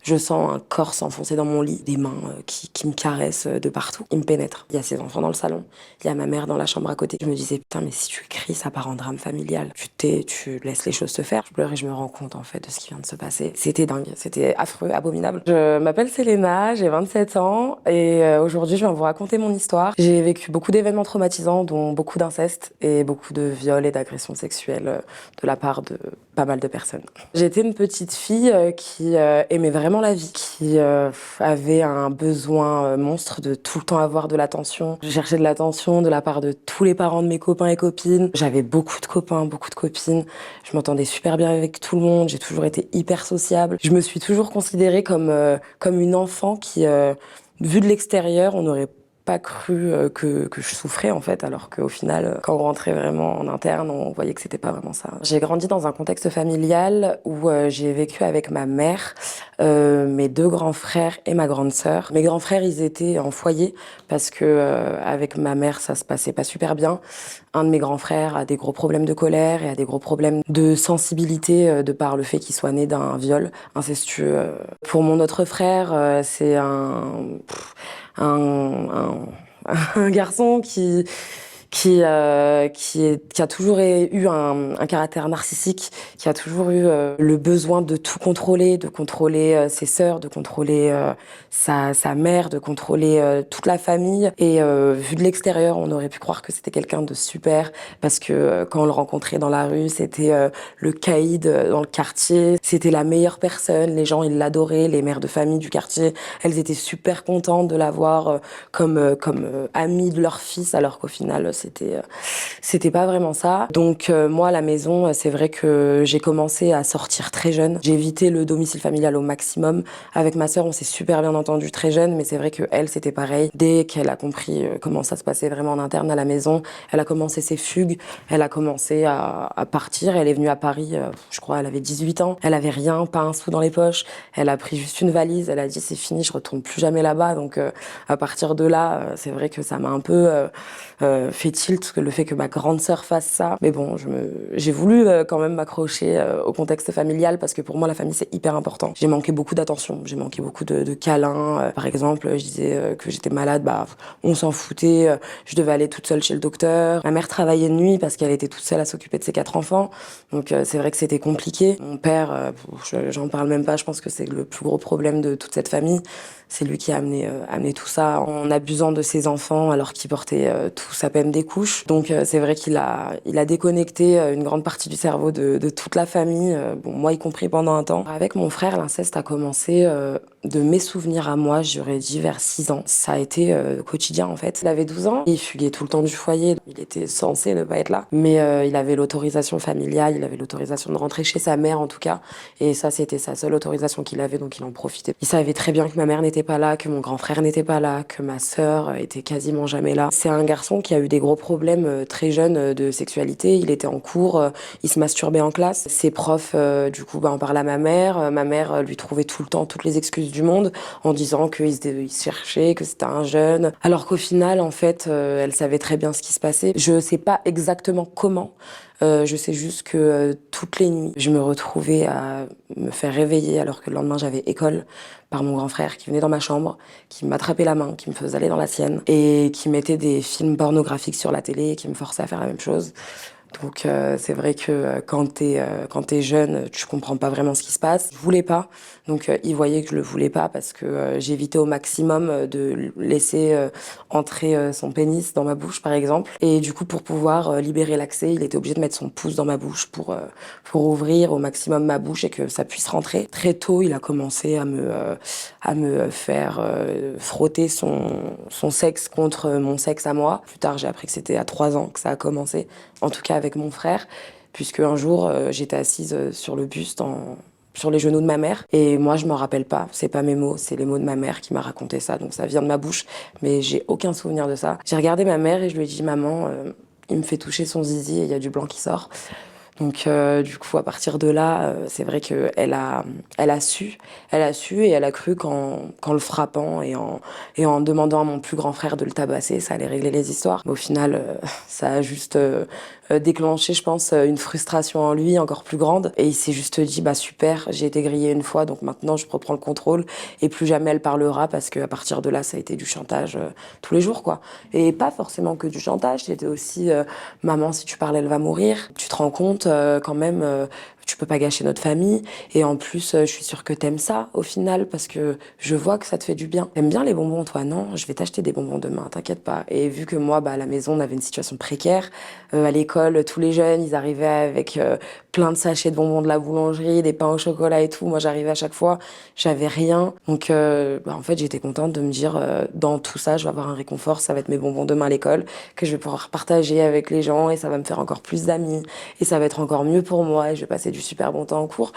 Je sens un corps s'enfoncer dans mon lit, des mains qui me caressent de partout. Ils me pénètrent. Il y a ses enfants dans le salon, il y a ma mère dans la chambre à côté. Je me disais, putain, mais si tu cries, ça part en drame familial. Tu tais, tu laisses les choses se faire. Je pleure et je me rends compte, en fait, de ce qui vient de se passer. C'était dingue, c'était affreux, abominable. Je m'appelle Selena, j'ai 27 ans et aujourd'hui, je viens vous raconter mon histoire. J'ai vécu beaucoup d'événements traumatisants, dont beaucoup d'inceste et beaucoup de viols et d'agressions sexuelles de la part de pas mal de personnes. J'étais une petite fille qui aimait vraiment la vie, qui avait un besoin monstre de tout le temps avoir de l'attention. Je cherchais de l'attention de la part de tous les parents de mes copains et copines. J'avais beaucoup de copains, beaucoup de copines. Je m'entendais super bien avec tout le monde. J'ai toujours été hyper sociable. Je me suis toujours considérée comme une enfant qui, vue de l'extérieur, on aurait pas cru que je souffrais en fait, alors qu'au final, quand on rentrait vraiment en interne, on voyait que c'était pas vraiment ça. J'ai grandi dans un contexte familial où j'ai vécu avec ma mère, mes deux grands frères et ma grande sœur. Mes grands frères, ils étaient en foyer parce que avec ma mère, ça se passait pas super bien. Un de mes grands frères a des gros problèmes de colère et a des gros problèmes de sensibilité de par le fait qu'il soit né d'un viol incestueux. Pour mon autre frère, c'est un, un garçon qui a toujours eu un caractère narcissique, qui a toujours eu le besoin de tout contrôler, de contrôler ses sœurs, de contrôler sa mère, de contrôler toute la famille. Et vu de l'extérieur, on aurait pu croire que c'était quelqu'un de super, parce que quand on le rencontrait dans la rue, c'était le caïd dans le quartier, c'était la meilleure personne, les gens ils l'adoraient, les mères de famille du quartier, elles étaient super contentes de l'avoir comme ami de leur fils, alors qu'au final c'était pas vraiment ça. Donc moi à la maison, c'est vrai que j'ai commencé à sortir très jeune. J'ai évité le domicile familial au maximum. Avec ma sœur, on s'est super bien entendu très jeune, mais c'est vrai que elle c'était pareil. Dès qu'elle a compris comment ça se passait vraiment en interne à la maison, elle a commencé ses fugues, elle a commencé à partir. Elle est venue à Paris, je crois, elle avait 18 ans. Elle avait rien, pas un sou dans les poches. Elle a pris juste une valise. Elle a dit c'est fini, je retourne plus jamais là-bas. Donc à partir de là, c'est vrai que ça m'a un peu fait tilt, le fait que ma grande sœur fasse ça. Mais bon, j'ai voulu quand même m'accrocher au contexte familial parce que pour moi, la famille, c'est hyper important. J'ai manqué beaucoup d'attention, j'ai manqué beaucoup de câlins. Par exemple, je disais que j'étais malade, bah, on s'en foutait. Je devais aller toute seule chez le docteur. Ma mère travaillait de nuit parce qu'elle était toute seule à s'occuper de ses 4 enfants. Donc c'est vrai que c'était compliqué. Mon père, j'en parle même pas, je pense que c'est le plus gros problème de toute cette famille. C'est lui qui a amené tout ça en abusant de ses enfants alors qu'il portait tous à peine des couches. Donc c'est vrai il a déconnecté une grande partie du cerveau de toute la famille, bon, moi y compris pendant un temps. Avec mon frère, l'inceste a commencé de mes souvenirs à moi, j'aurais dit vers 6 ans. Ça a été quotidien en fait. Il avait 12 ans, il fuyait tout le temps du foyer, il était censé ne pas être là. Mais il avait l'autorisation familiale, il avait l'autorisation de rentrer chez sa mère en tout cas. Et ça c'était sa seule autorisation qu'il avait, donc il en profitait. Il savait très bien que ma mère n'était pas là, que mon grand frère n'était pas là, que ma sœur était quasiment jamais là. C'est un garçon qui a eu des gros problèmes très jeune de sexualité. Il était en cours, il se masturbait en classe. Ses profs, du coup, bah, en parlaient à ma mère. Ma mère lui trouvait tout le temps toutes les excuses du monde en disant il se cherchait, que c'était un jeune. Alors qu'au final, en fait, elle savait très bien ce qui se passait. Je sais pas exactement comment. Je sais juste que toutes les nuits, je me retrouvais à me faire réveiller alors que le lendemain j'avais école par mon grand frère qui venait dans ma chambre, qui m'attrapait la main, qui me faisait aller dans la sienne et qui mettait des films pornographiques sur la télé et qui me forçait à faire la même chose. Donc c'est vrai que quand t'es jeune, tu comprends pas vraiment ce qui se passe. Je voulais pas, donc il voyait que je le voulais pas parce que j'évitais au maximum de laisser entrer son pénis dans ma bouche, par exemple. Et du coup, pour pouvoir libérer l'accès, il était obligé de mettre son pouce dans ma bouche pour ouvrir au maximum ma bouche et que ça puisse rentrer. Très tôt, il a commencé à me faire frotter son sexe contre mon sexe à moi. Plus tard, j'ai appris que c'était à 3 ans que ça a commencé. En tout cas avec mon frère, puisque un jour j'étais assise sur le buste sur les genoux de ma mère et moi je m'en rappelle pas, c'est pas mes mots, c'est les mots de ma mère qui m'a raconté ça, donc ça vient de ma bouche, mais j'ai aucun souvenir de ça. J'ai regardé ma mère et je lui ai dit maman, il me fait toucher son zizi et il y a du blanc qui sort. Donc du coup à partir de là, c'est vrai que elle a su et elle a cru qu'en le frappant et en demandant à mon plus grand frère de le tabasser, ça allait régler les histoires. Mais au final, ça a juste déclenché, je pense, une frustration en lui encore plus grande. Et il s'est juste dit, bah super, j'ai été grillée une fois, donc maintenant je reprends le contrôle et plus jamais elle parlera parce qu'à partir de là, ça a été du chantage tous les jours, quoi. Et pas forcément que du chantage, c'était aussi, maman, si tu parles, elle va mourir. Tu te rends compte quand même, tu peux pas gâcher notre famille. Et en plus, je suis sûre que t'aimes ça au final parce que je vois que ça te fait du bien. T'aimes bien les bonbons, toi? Non, je vais t'acheter des bonbons demain, t'inquiète pas. Et vu que moi, bah, à la maison, on avait une situation précaire, à l'école, tous les jeunes, ils arrivaient avec plein de sachets de bonbons de la boulangerie, des pains au chocolat et tout. Moi, j'arrivais à chaque fois, j'avais rien. Donc, bah, en fait, j'étais contente de me dire, dans tout ça, je vais avoir un réconfort, ça va être mes bonbons demain à l'école, que je vais pouvoir partager avec les gens et ça va me faire encore plus d'amis et ça va être encore mieux pour moi et je vais passer du super bon temps en cours.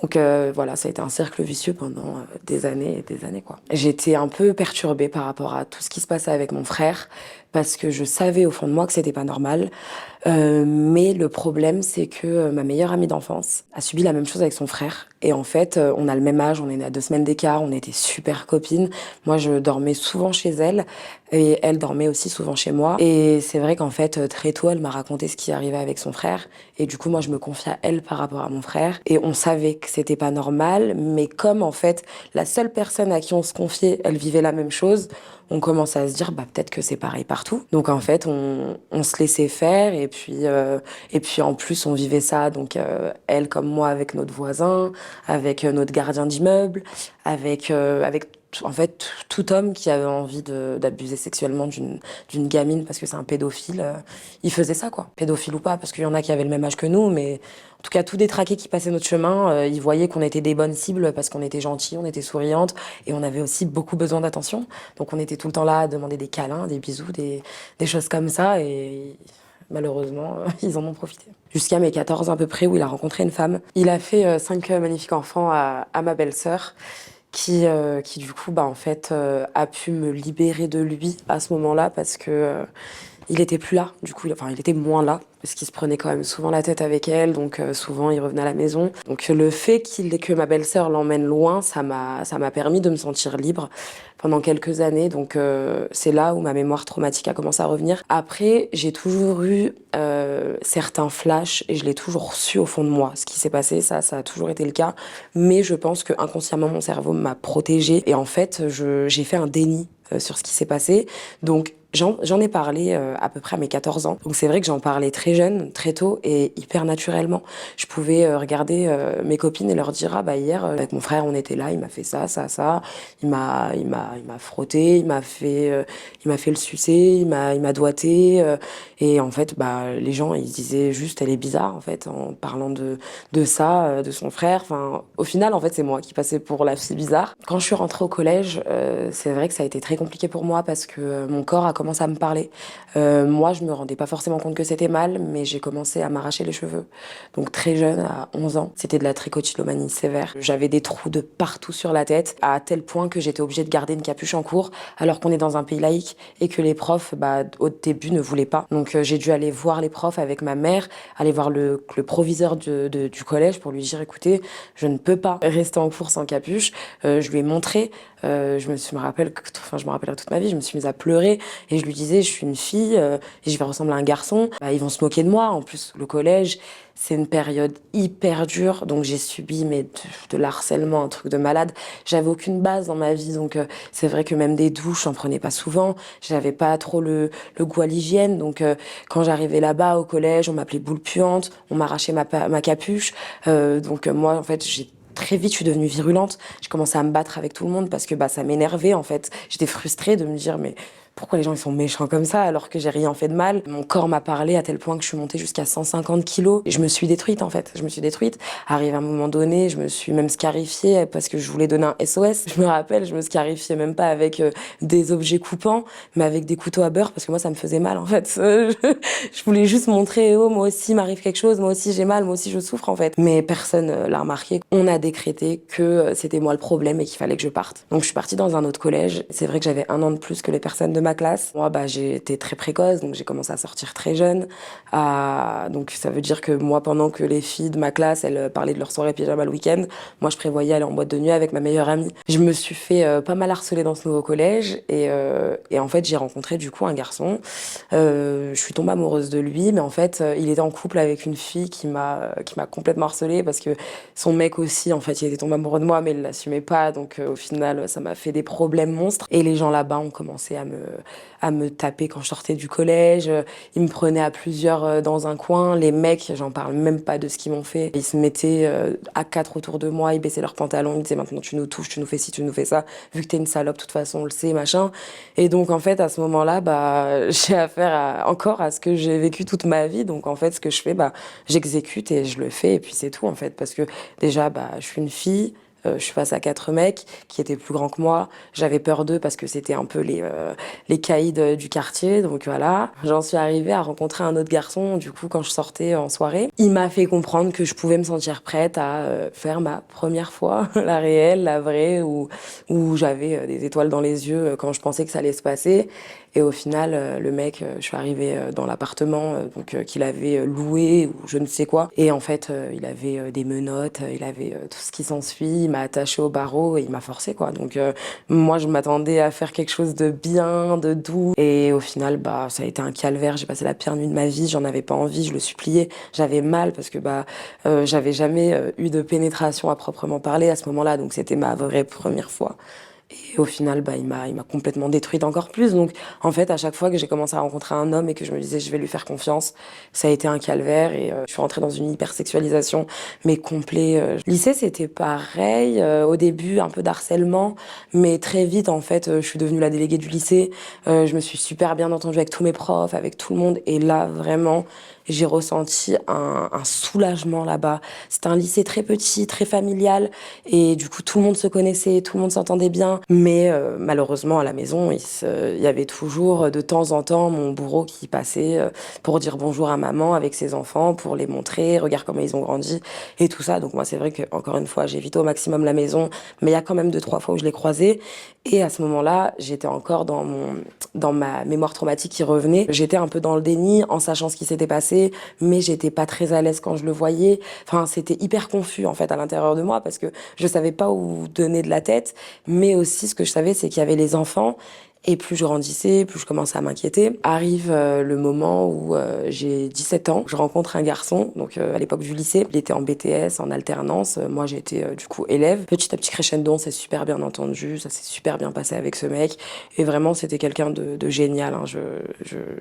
Donc voilà, ça a été un cercle vicieux pendant des années et des années, quoi. J'étais un peu perturbée par rapport à tout ce qui se passait avec mon frère parce que je savais au fond de moi que c'était pas normal. Mais le problème, c'est que ma meilleure amie d'enfance a subi la même chose avec son frère. Et en fait, on a le même âge, on est né à 2 semaines d'écart, on était super copines. Moi, je dormais souvent chez elle et elle dormait aussi souvent chez moi. Et c'est vrai qu'en fait, très tôt, elle m'a raconté ce qui arrivait avec son frère. Et du coup, moi, je me confiais à elle par rapport à mon frère. Et on savait que c'était pas normal, mais comme en fait, la seule personne à qui on se confiait, elle vivait la même chose, on commence à se dire, bah peut-être que c'est pareil partout. Donc en fait, on se laissait faire et puis en plus, on vivait ça. Donc elle comme moi avec notre voisin, avec notre gardien d'immeuble, avec en fait tout homme qui avait envie d'abuser sexuellement d'une gamine parce que c'est un pédophile, il faisait ça quoi. Pédophile ou pas, parce qu'il y en a qui avaient le même âge que nous, mais en tout cas, tout détraqué qui passait notre chemin, ils voyaient qu'on était des bonnes cibles parce qu'on était gentils, on était souriantes et on avait aussi beaucoup besoin d'attention. Donc on était tout le temps là à demander des câlins, des bisous, des choses comme ça et malheureusement, ils en ont profité. Jusqu'à mes 14 ans à peu près où il a rencontré une femme. Il a fait 5 magnifiques enfants à ma belle-sœur qui du coup bah en fait a pu me libérer de lui à ce moment-là parce que il était plus là, du coup, enfin, il était moins là, parce qu'il se prenait quand même souvent la tête avec elle, donc souvent il revenait à la maison. Donc le fait que ma belle-sœur l'emmène loin, ça m'a permis de me sentir libre pendant quelques années. Donc c'est là où ma mémoire traumatique a commencé à revenir. Après, j'ai toujours eu certains flashs et je l'ai toujours su au fond de moi. Ce qui s'est passé, ça a toujours été le cas. Mais je pense que inconsciemment mon cerveau m'a protégée et en fait, j'ai fait un déni sur ce qui s'est passé. Donc j'en ai parlé à peu près à mes 14 ans. Donc c'est vrai que j'en parlais très jeune, très tôt et hyper naturellement. Je pouvais regarder mes copines et leur dire ah bah hier avec mon frère on était là, il m'a fait ça, ça, ça. Il m'a frotté, il m'a fait le sucer, il m'a doigté. Et en fait bah les gens ils se disaient juste elle est bizarre en fait en parlant de ça, de son frère. Enfin au final en fait c'est moi qui passais pour la fille bizarre. Quand je suis rentrée au collège, c'est vrai que ça a été très compliqué pour moi parce que mon corps a commencé à me parler. Moi, je me rendais pas forcément compte que c'était mal, mais j'ai commencé à m'arracher les cheveux. Donc très jeune, à 11 ans, c'était de la trichotillomanie sévère. J'avais des trous de partout sur la tête, à tel point que j'étais obligée de garder une capuche en cours, alors qu'on est dans un pays laïque et que les profs, bah, au début, ne voulaient pas. Donc j'ai dû aller voir les profs avec ma mère, aller voir le proviseur du collège pour lui dire, écoutez, je ne peux pas rester en cours sans capuche. Je lui ai montré. Je me rappelle, enfin, je me rappellerai toute ma vie, je me suis mise à pleurer et je lui disais, je suis une fille et je vais ressembler à un garçon. Bah, ils vont se moquer de moi. En plus, le collège, c'est une période hyper dure, donc j'ai subi de l'harcèlement, un truc de malade. J'avais aucune base dans ma vie, donc c'est vrai que même des douches, j'en prenais pas souvent. J'avais pas trop le goût à l'hygiène, donc quand j'arrivais là-bas au collège, on m'appelait boule puante, on m'arrachait ma capuche. Donc moi, en fait, très vite, je suis devenue virulente. J'ai commencé à me battre avec tout le monde parce que bah ça m'énervait en fait. J'étais frustrée de me dire mais pourquoi les gens ils sont méchants comme ça alors que j'ai rien fait de mal. Mon corps m'a parlé à tel point que je suis montée jusqu'à 150 kilos. Et je me suis détruite en fait. Je me suis détruite. Arrivé à un moment donné, je me suis même scarifiée parce que je voulais donner un SOS. Je me rappelle, je me scarifiais même pas avec des objets coupants, mais avec des couteaux à beurre parce que moi ça me faisait mal en fait. Je voulais juste montrer oh moi aussi m'arrive quelque chose, moi aussi j'ai mal, moi aussi je souffre en fait. Mais personne l'a remarqué. On a décrété que c'était moi le problème et qu'il fallait que je parte. Donc je suis partie dans un autre collège. C'est vrai que j'avais 1 an de plus que les personnes de ma ma classe. Moi, j'ai été très précoce, donc j'ai commencé à sortir très jeune. Donc ça veut dire que moi, pendant que les filles de ma classe, elles parlaient de leur soirée pyjama le week-end, moi, je prévoyais aller en boîte de nuit avec ma meilleure amie. Je me suis fait pas mal harceler dans ce nouveau collège et en fait, j'ai rencontré du coup un garçon. Je suis tombée amoureuse de lui, mais en fait, il était en couple avec une fille qui m'a complètement harcelée parce que son mec aussi, en fait, il était tombé amoureux de moi, mais il l'assumait pas. Donc au final, ça m'a fait des problèmes monstres. Et les gens là-bas ont commencé à me taper quand je sortais du collège. Ils me prenaient à plusieurs dans un coin. Les mecs, j'en parle même pas de ce qu'ils m'ont fait. Ils se mettaient à quatre autour de moi, ils baissaient leurs pantalons, ils disaient maintenant tu nous touches, tu nous fais ci, tu nous fais ça. Vu que t'es une salope, de toute façon, on le sait, machin. Et donc en fait, à ce moment-là, j'ai affaire encore à ce que j'ai vécu toute ma vie. Donc en fait, ce que je fais, j'exécute et je le fais et puis c'est tout en fait. Parce que déjà, je suis une fille. Je suis face à quatre mecs qui étaient plus grands que moi. J'avais peur d'eux parce que c'était un peu les caïds du quartier. Donc voilà. J'en suis arrivée à rencontrer un autre garçon, du coup, quand je sortais en soirée. Il m'a fait comprendre que je pouvais me sentir prête à faire ma première fois, la réelle, la vraie, où j'avais des étoiles dans les yeux quand je pensais que ça allait se passer. Et au final, le mec, je suis arrivée dans l'appartement qu'il avait loué ou je ne sais quoi. Et en fait, il avait des menottes, il avait tout ce qui s'ensuit. Il m'a attachée au barreau et il m'a forcé quoi. Donc moi, je m'attendais à faire quelque chose de bien, de doux. Et au final, ça a été un calvaire. J'ai passé la pire nuit de ma vie. J'en avais pas envie. Je le suppliais. J'avais mal parce que j'avais jamais eu de pénétration à proprement parler à ce moment-là. Donc c'était ma vraie première fois. Et au final, il m'a complètement détruite encore plus. Donc, en fait, à chaque fois que j'ai commencé à rencontrer un homme et que je me disais, je vais lui faire confiance, ça a été un calvaire et je suis rentrée dans une hypersexualisation, mais complet. Lycée, c'était pareil. Au début, un peu d'harcèlement, mais très vite, en fait, je suis devenue la déléguée du lycée. Je me suis super bien entendue avec tous mes profs, avec tout le monde. Et là, vraiment, j'ai ressenti un soulagement là-bas. C'était un lycée très petit, très familial, et du coup, tout le monde se connaissait, tout le monde s'entendait bien. Mais malheureusement, à la maison, il y avait toujours de temps en temps mon bourreau qui passait pour dire bonjour à maman avec ses enfants, pour les montrer, regarde comment ils ont grandi et tout ça. Donc moi, c'est vrai que encore une fois, j'évite au maximum la maison, mais il y a quand même 2, 3 fois où je l'ai croisé. Et à ce moment-là, j'étais encore dans ma mémoire traumatique qui revenait. J'étais un peu dans le déni en sachant ce qui s'était passé, mais j'étais pas très à l'aise quand je le voyais. Enfin, c'était hyper confus en fait à l'intérieur de moi parce que je savais pas où donner de la tête, mais aussi ce que je savais, c'est qu'il y avait les enfants. Et plus je grandissais, plus je commençais à m'inquiéter. Arrive le moment où j'ai 17 ans, je rencontre un garçon, donc à l'époque du lycée. Il était en BTS, en alternance. Moi, j'étais du coup élève. Petit à petit crescendo, on s'est super bien entendu, ça s'est super bien passé avec ce mec. Et vraiment, c'était quelqu'un de génial, hein,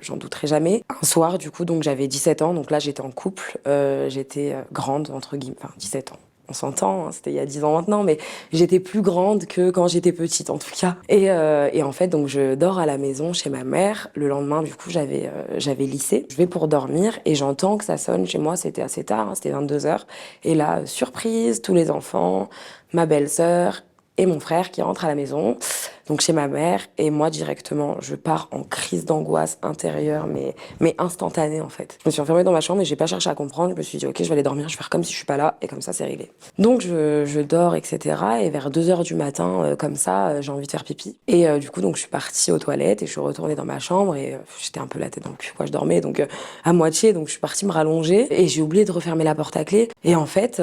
j'en douterai jamais. Un soir, du coup, donc j'avais 17 ans, donc là, j'étais en couple. J'étais grande, entre guillemets, enfin 17 ans. On s'entend, hein, c'était il y a 10 ans maintenant, mais j'étais plus grande que quand j'étais petite en tout cas. Et en fait, donc je dors à la maison chez ma mère. Le lendemain, du coup, j'avais lycée. Je vais pour dormir et j'entends que ça sonne chez moi. C'était assez tard, hein, c'était 22h. Et là, surprise, tous les enfants, ma belle-sœur et mon frère qui rentrent à la maison, donc chez ma mère, et moi directement, je pars en crise d'angoisse intérieure, mais instantanée en fait. Je me suis enfermée dans ma chambre et j'ai pas cherché à comprendre, je me suis dit ok, je vais aller dormir, je vais faire comme si je suis pas là, et comme ça c'est réglé. Donc je dors, etc. Et vers 2h du matin, comme ça, j'ai envie de faire pipi. Et du coup, donc je suis partie aux toilettes et je suis retournée dans ma chambre et j'étais un peu la tête dans le cul, quoi, je dormais, donc à moitié, donc je suis partie me rallonger et j'ai oublié de refermer la porte à clé. Et en fait,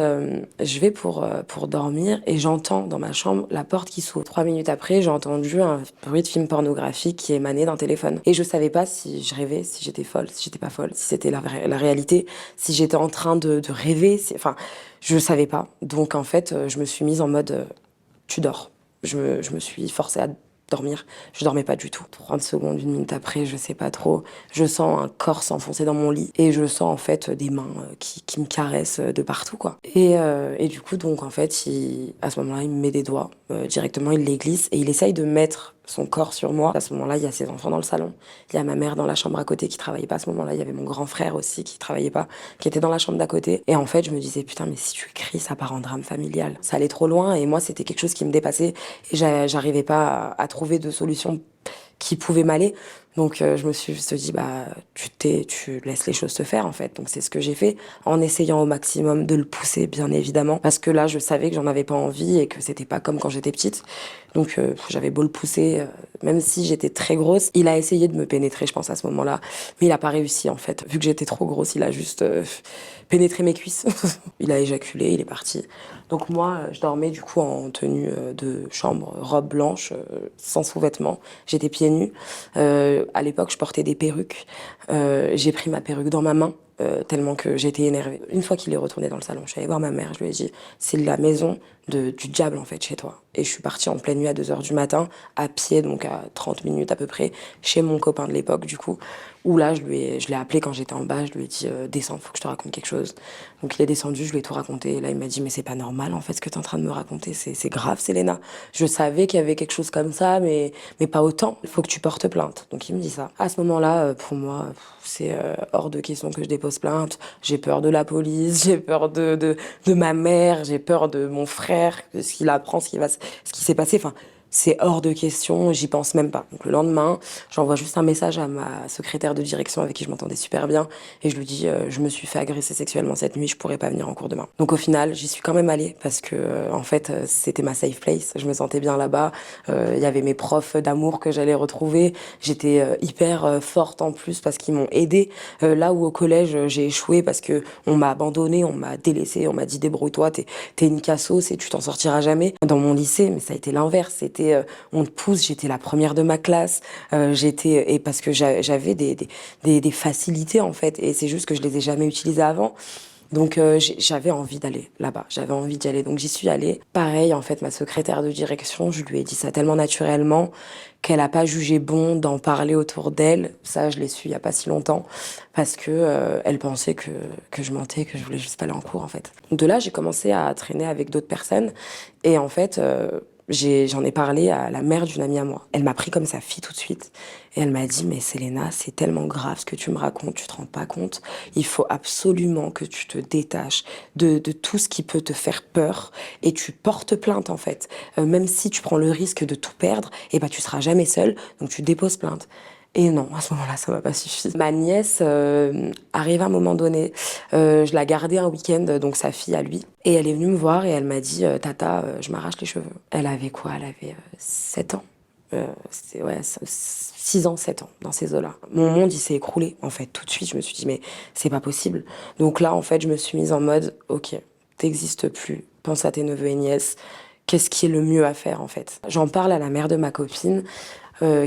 je vais pour dormir et j'entends dans ma chambre la porte qui s'ouvre. 3 minutes après, j'ai entendu un bruit de film pornographique qui émanait d'un téléphone. Et je savais pas si je rêvais, si j'étais folle, si j'étais pas folle, si c'était la réalité, si j'étais en train de rêver. Enfin, je savais pas. Donc en fait, je me suis mise en mode tu dors. Je me suis forcée à dormir. Je dormais pas du tout. 30 secondes, 1 minute après, je sais pas trop. Je sens un corps s'enfoncer dans mon lit et je sens en fait des mains qui me caressent de partout quoi. Et du coup donc en fait à ce moment-là il me met des doigts directement, il les glisse et il essaye de mettre son corps sur moi. À ce moment-là, il y a ses enfants dans le salon. Il y a ma mère dans la chambre à côté qui travaillait pas à ce moment-là. Il y avait mon grand frère aussi qui travaillait pas, qui était dans la chambre d'à côté. Et en fait, je me disais, putain, mais si tu cries, ça part en drame familial. Ça allait trop loin et moi, c'était quelque chose qui me dépassait et j'arrivais pas à trouver de solution qui pouvait m'aller. Donc je me suis juste dit, bah tu laisses les choses se faire en fait. Donc c'est ce que j'ai fait, en essayant au maximum de le pousser, bien évidemment, parce que là je savais que j'en avais pas envie et que c'était pas comme quand j'étais petite. Donc j'avais beau le pousser, même si j'étais très grosse, il a essayé de me pénétrer, je pense à ce moment-là, mais il a pas réussi en fait. Vu que j'étais trop grosse, il a juste pénétré mes cuisses. Il a éjaculé, il est parti. Donc moi, je dormais du coup en tenue de chambre, robe blanche, sans sous-vêtements. J'étais pieds nus. À l'époque, je portais des perruques. J'ai pris ma perruque dans ma main, tellement que j'étais énervée. Une fois qu'il est retourné dans le salon, je suis allée voir ma mère. Je lui ai dit, c'est la maison du diable en fait chez toi. Et je suis partie en pleine nuit à 2 heures du matin, à pied, donc à 30 minutes à peu près, chez mon copain de l'époque du coup. Où là, je l'ai appelé quand j'étais en bas, je lui ai dit, descends, faut que je te raconte quelque chose. Donc il est descendu, je lui ai tout raconté. Et là, il m'a dit, mais c'est pas normal en fait ce que t'es en train de me raconter, c'est grave, Selena. Je savais qu'il y avait quelque chose comme ça, mais pas autant. Il faut que tu portes plainte. Donc il me dit ça. À ce moment-là, pour moi, c'est hors de question que je dépose plainte. J'ai peur de la police, j'ai peur de ma mère, j'ai peur de mon frère, de ce qu'il apprend, ce qui s'est passé. Enfin, c'est hors de question, j'y pense même pas. Donc le lendemain, j'envoie juste un message à ma secrétaire de direction avec qui je m'entendais super bien et je lui dis je me suis fait agresser sexuellement cette nuit, je pourrais pas venir en cours demain. Donc au final, j'y suis quand même allée parce que en fait, c'était ma safe place, je me sentais bien là-bas. Il y avait mes profs d'amour que j'allais retrouver, j'étais hyper forte en plus parce qu'ils m'ont aidée. Là où au collège, j'ai échoué parce que on m'a abandonnée, on m'a délaissée, on m'a dit débrouille-toi, t'es une cassos et tu t'en sortiras jamais. Dans mon lycée, mais ça a été l'inverse, c'était on te pousse, j'étais la première de ma classe, et parce que j'avais des facilités en fait, et c'est juste que je les ai jamais utilisées avant. Donc j'avais envie d'aller là-bas, j'avais envie d'y aller, donc j'y suis allée. Pareil, en fait, ma secrétaire de direction, je lui ai dit ça tellement naturellement qu'elle a pas jugé bon d'en parler autour d'elle. Ça, je l'ai su il y a pas si longtemps, parce que elle pensait que je mentais, que je voulais juste pas aller en cours en fait. De là, j'ai commencé à traîner avec d'autres personnes, et en fait. J'en ai parlé à la mère d'une amie à moi. Elle m'a pris comme sa fille tout de suite. Et elle m'a dit, mais Selena, c'est tellement grave ce que tu me racontes, tu te rends pas compte. Il faut absolument que tu te détaches de tout ce qui peut te faire peur et tu portes plainte en fait. Même si tu prends le risque de tout perdre, et ben tu seras jamais seule, donc tu déposes plainte. Et non, à ce moment-là, ça m'a pas suffi. Ma nièce arrive à un moment donné. Je l'ai gardée un week-end, donc sa fille à lui. Et elle est venue me voir et elle m'a dit, Tata, je m'arrache les cheveux. Elle avait quoi? Elle avait 7 ans. C'était, ouais, 6 ans, 7 ans, dans ces eaux-là. Mon monde, il s'est écroulé, en fait, tout de suite. Je me suis dit, mais c'est pas possible. Donc là, en fait, je me suis mise en mode, ok, t'existes plus. Pense à tes neveux et nièces. Qu'est-ce qui est le mieux à faire, en fait? J'en parle à la mère de ma copine,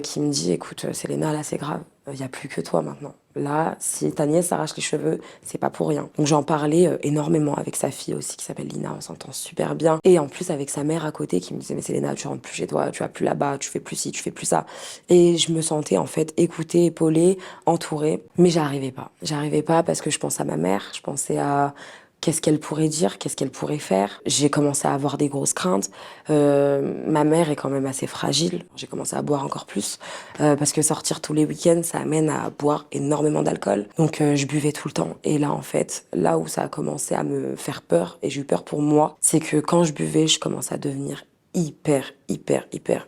qui me dit, écoute, Selena, là, c'est grave. Il y a plus que toi maintenant. Là, si ta nièce s'arrache les cheveux, c'est pas pour rien. Donc j'en parlais énormément avec sa fille aussi, qui s'appelle Lina, on s'entend super bien. Et en plus avec sa mère à côté qui me disait, mais Selena, tu rentres plus chez toi, tu vas plus là-bas, tu fais plus ci, tu fais plus ça. Et je me sentais en fait écoutée, épaulée, entourée. Mais j'arrivais pas. J'arrivais pas parce que je pensais à ma mère, je pensais à qu'est-ce qu'elle pourrait dire, qu'est-ce qu'elle pourrait faire. J'ai commencé à avoir des grosses craintes. Ma mère est quand même assez fragile. J'ai commencé à boire encore plus parce que sortir tous les week-ends, ça amène à boire énormément d'alcool. Donc je buvais tout le temps. Et là, en fait, là où ça a commencé à me faire peur, et j'ai eu peur pour moi, c'est que quand je buvais, je commençais à devenir hyper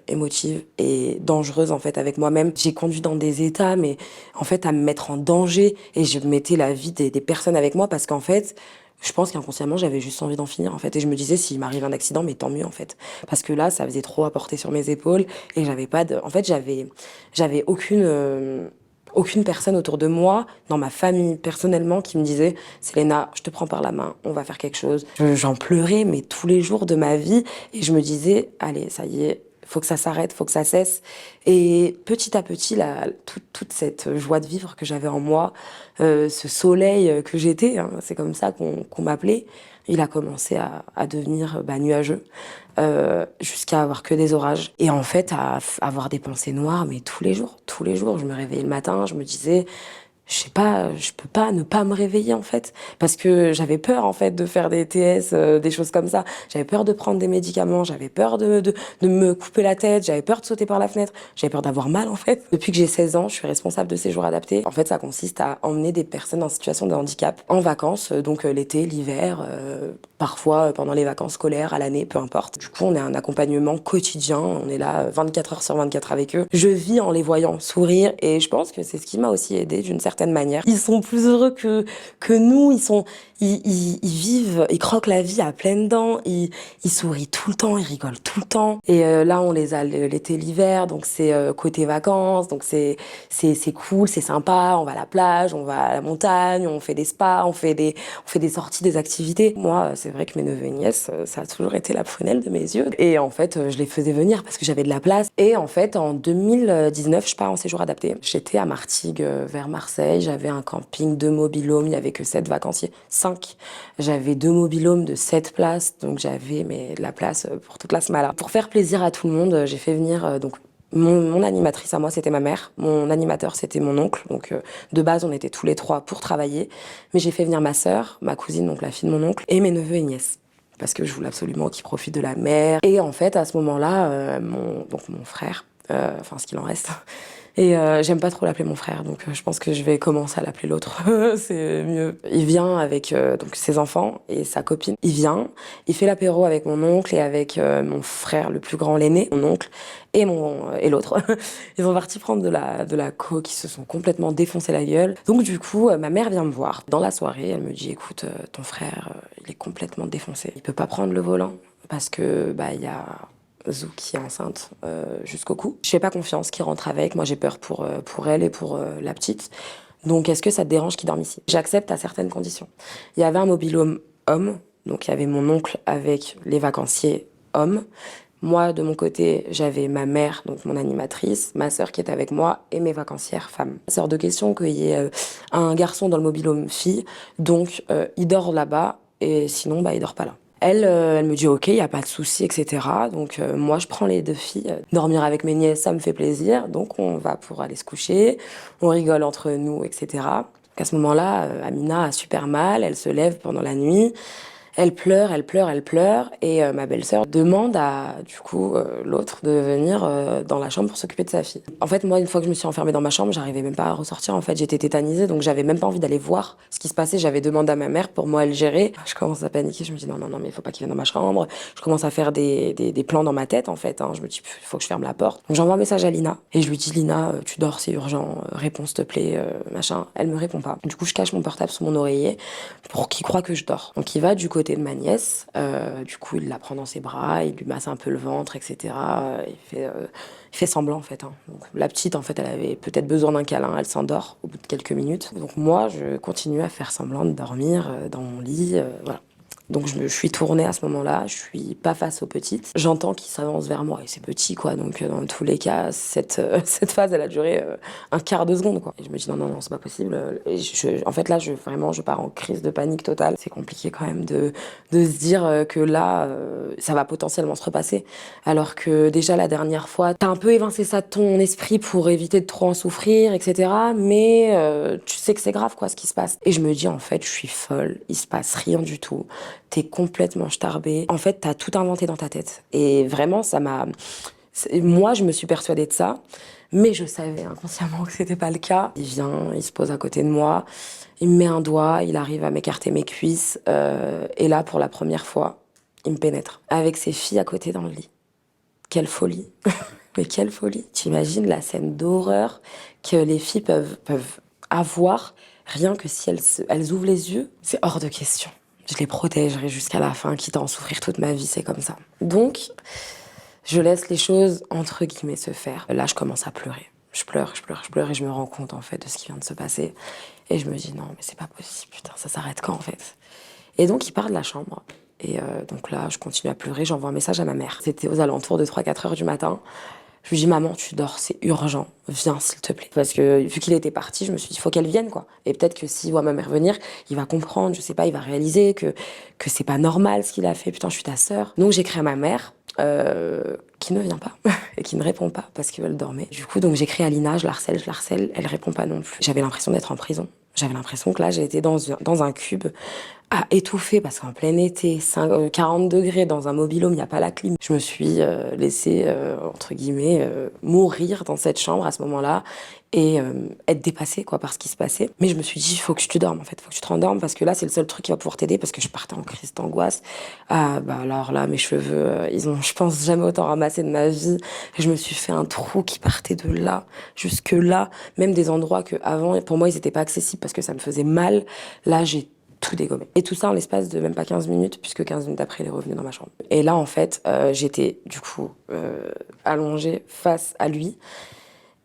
émotive et dangereuse en fait avec moi-même. J'ai conduit dans des états, mais en fait à me mettre en danger, et je mettais la vie des personnes avec moi parce qu'en fait je pense qu'inconsciemment j'avais juste envie d'en finir en fait, et je me disais s'il m'arrive un accident, mais tant mieux en fait, parce que là ça faisait trop à porter sur mes épaules et j'avais pas de, en fait j'avais aucune personne autour de moi, dans ma famille, personnellement, qui me disait Selena, je te prends par la main, on va faire quelque chose. J'en pleurais, mais tous les jours de ma vie, et je me disais, allez, ça y est, faut que ça s'arrête, faut que ça cesse. Et petit à petit, toute cette joie de vivre que j'avais en moi, ce soleil que j'étais, hein, c'est comme ça qu'on m'appelait, il a commencé à devenir nuageux, jusqu'à avoir que des orages. Et en fait, à avoir des pensées noires, mais tous les jours. Je me réveillais le matin, je me disais, je sais pas, je peux pas ne pas me réveiller en fait, parce que j'avais peur en fait de faire des TS, des choses comme ça. J'avais peur de prendre des médicaments, j'avais peur de me couper la tête, j'avais peur de sauter par la fenêtre, j'avais peur d'avoir mal en fait. Depuis que j'ai 16 ans, je suis responsable de séjours adaptés. En fait, ça consiste à emmener des personnes en situation de handicap en vacances, donc l'été, l'hiver, parfois pendant les vacances scolaires, à l'année, peu importe. Du coup, on a un accompagnement quotidien, on est là 24 heures sur 24 avec eux. Je vis en les voyant sourire et je pense que c'est ce qui m'a aussi aidé d'une certaine manière. Ils sont plus heureux que nous, ils vivent, ils croquent la vie à pleines dents, ils sourient tout le temps, ils rigolent tout le temps. Et là, on les a l'été, l'hiver, donc c'est côté vacances, donc c'est cool, c'est sympa, on va à la plage, on va à la montagne, on fait des spas, on fait des sorties, des activités. Moi, c'est vrai que mes neveux et nièces, ça a toujours été la prunelle de mes yeux. Et en fait, je les faisais venir parce que j'avais de la place. Et en fait, en 2019, je pars en séjour adapté. J'étais à Martigues, vers Marseille. J'avais un camping, 2 mobil-homes. Il n'y avait que 7 vacanciers. 5. J'avais 2 mobil-homes de 7 places. Donc j'avais de la place pour toute la smala. Pour faire plaisir à tout le monde, j'ai fait venir donc mon animatrice à moi, c'était ma mère. Mon animateur, c'était mon oncle. Donc, de base, on était tous les 3 pour travailler. Mais j'ai fait venir ma sœur, ma cousine, donc la fille de mon oncle, et mes neveux et nièces. Parce que je voulais absolument qu'ils profitent de la mer. Et en fait, à ce moment-là, mon frère, enfin, ce qu'il en reste. Et j'aime pas trop l'appeler mon frère, donc je pense que je vais commencer à l'appeler l'autre. C'est mieux. Il vient avec donc ses enfants et sa copine. Il vient, il fait l'apéro avec mon oncle et avec mon frère le plus grand, l'aîné, mon oncle et l'autre. Ils sont partis prendre de la coke, ils se sont complètement défoncé la gueule. Donc du coup, ma mère vient me voir dans la soirée. Elle me dit, écoute, ton frère, il est complètement défoncé. Il peut pas prendre le volant parce que il y a Zou qui est enceinte jusqu'au cou. Je fais pas confiance qu'il rentre avec. Moi, j'ai peur pour elle et pour la petite. Donc, est-ce que ça te dérange qu'il dorme ici? J'accepte à certaines conditions. Il y avait un mobil-home homme. Donc, il y avait mon oncle avec les vacanciers hommes. Moi, de mon côté, j'avais ma mère, donc mon animatrice, ma sœur qui était avec moi et mes vacancières femmes. C'est hors de question qu'il y ait un garçon dans le mobil-home fille. Donc, il dort là-bas et sinon, il dort pas là. Elle me dit ok, il y a pas de souci, etc. Donc moi, je prends les 2 filles. Dormir avec mes nièces, ça me fait plaisir. Donc on va pour aller se coucher. On rigole entre nous, etc. À ce moment-là, Amina a super mal. Elle se lève pendant la nuit. Elle pleure, elle pleure, elle pleure. Et ma belle-sœur demande à, du coup, l'autre de venir dans la chambre pour s'occuper de sa fille. En fait, moi, une fois que je me suis enfermée dans ma chambre, j'arrivais même pas à ressortir. En fait, j'étais tétanisée, donc j'avais même pas envie d'aller voir ce qui se passait. J'avais demandé à ma mère pour moi elle gérer. Je commence à paniquer. Je me dis non, non, non, mais il faut pas qu'il vienne dans ma chambre. Je commence à faire des plans dans ma tête, en fait. Je me dis, il faut que je ferme la porte. Donc j'envoie un message à Lina. Et je lui dis, Lina, tu dors, c'est urgent. Réponds, s'il te plaît, machin. Elle me répond pas. Du coup, je cache mon portable sous mon oreiller pour qu'il croie que je dors. Donc il va du côté de ma nièce. Du coup, il la prend dans ses bras, il lui masse un peu le ventre, etc. Il fait semblant, en fait. Donc, la petite, en fait, elle avait peut-être besoin d'un câlin, elle s'endort au bout de quelques minutes. Donc moi, je continue à faire semblant de dormir dans mon lit, voilà. Donc je suis tournée à ce moment-là, je suis pas face aux petites. J'entends qu'ils s'avancent vers moi et c'est petit quoi, donc dans tous les cas, cette phase elle a duré un quart de seconde quoi. Et je me dis non, non, non, c'est pas possible. Et en fait là, je pars en crise de panique totale. C'est compliqué quand même de se dire que là, ça va potentiellement se repasser. Alors que déjà la dernière fois, t'as un peu évincé ça de ton esprit pour éviter de trop en souffrir, etc. Mais tu sais que c'est grave quoi ce qui se passe. Et je me dis en fait, je suis folle, il se passe rien du tout. T'es complètement starbée. En fait, t'as tout inventé dans ta tête. Et vraiment, moi, je me suis persuadée de ça, mais je savais inconsciemment que c'était pas le cas. Il vient, il se pose à côté de moi, il me met un doigt, il arrive à m'écarter mes cuisses, et là, pour la première fois, il me pénètre. Avec ses filles à côté dans le lit. Quelle folie. Mais quelle folie. T'imagines la scène d'horreur que les filles peuvent avoir rien que si elles ouvrent les yeux? C'est hors de question. Je les protégerai jusqu'à la fin, quitte à en souffrir toute ma vie, c'est comme ça. Donc, je laisse les choses, entre guillemets, se faire. Là, je commence à pleurer. Je pleure et je me rends compte, en fait, de ce qui vient de se passer. Et je me dis, non, mais c'est pas possible, putain, ça s'arrête quand, en fait? Et donc, il part de la chambre. Et donc là, je continue à pleurer, j'envoie un message à ma mère. C'était aux alentours de 3-4 heures du matin. Je lui dis, maman, tu dors, c'est urgent, viens s'il te plaît. Parce que vu qu'il était parti, je me suis dit, il faut qu'elle vienne, quoi. Et peut-être que s'il voit ma mère venir, il va comprendre, je sais pas, il va réaliser que c'est pas normal ce qu'il a fait, putain, je suis ta sœur. Donc j'écris à ma mère, qui ne vient pas, qui ne répond pas parce qu'elle dormait. Du coup, donc j'écris à Lina, je la harcèle, elle répond pas non plus. J'avais l'impression d'être en prison. J'avais l'impression que là, j'étais dans un cube à étouffer parce qu'en plein été, 40 degrés dans un mobil-home, il n'y a pas la clim. Je me suis laissée, entre guillemets, mourir dans cette chambre à ce moment-là et être dépassée quoi, par ce qui se passait. Mais je me suis dit, il faut que tu dormes en fait, il faut que tu te rendormes parce que là, c'est le seul truc qui va pouvoir t'aider parce que je partais en crise d'angoisse. Ah, bah alors là, mes cheveux, ils ont, je pense, jamais autant ramassé de ma vie. Je me suis fait un trou qui partait de là jusque là, même des endroits que avant, pour moi, ils n'étaient pas accessibles parce que ça me faisait mal. Là, j'ai tout dégommé. Et tout ça en l'espace de même pas 15 minutes, puisque 15 minutes après, il est revenu dans ma chambre. Et là, en fait, j'étais, du coup, allongée face à lui,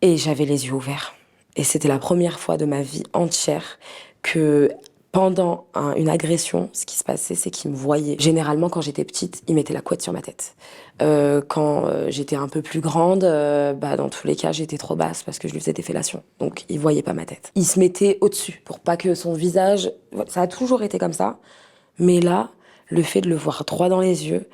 et j'avais les yeux ouverts. Et c'était la première fois de ma vie entière que pendant une agression, ce qui se passait, c'est qu'il me voyait. Généralement, quand j'étais petite, il mettait la couette sur ma tête. Quand j'étais un peu plus grande, dans tous les cas, j'étais trop basse parce que je lui faisais des fellations. Donc, il voyait pas ma tête. Il se mettait au-dessus pour pas que son visage... Ça a toujours été comme ça. Mais là, le fait de le voir droit dans les yeux,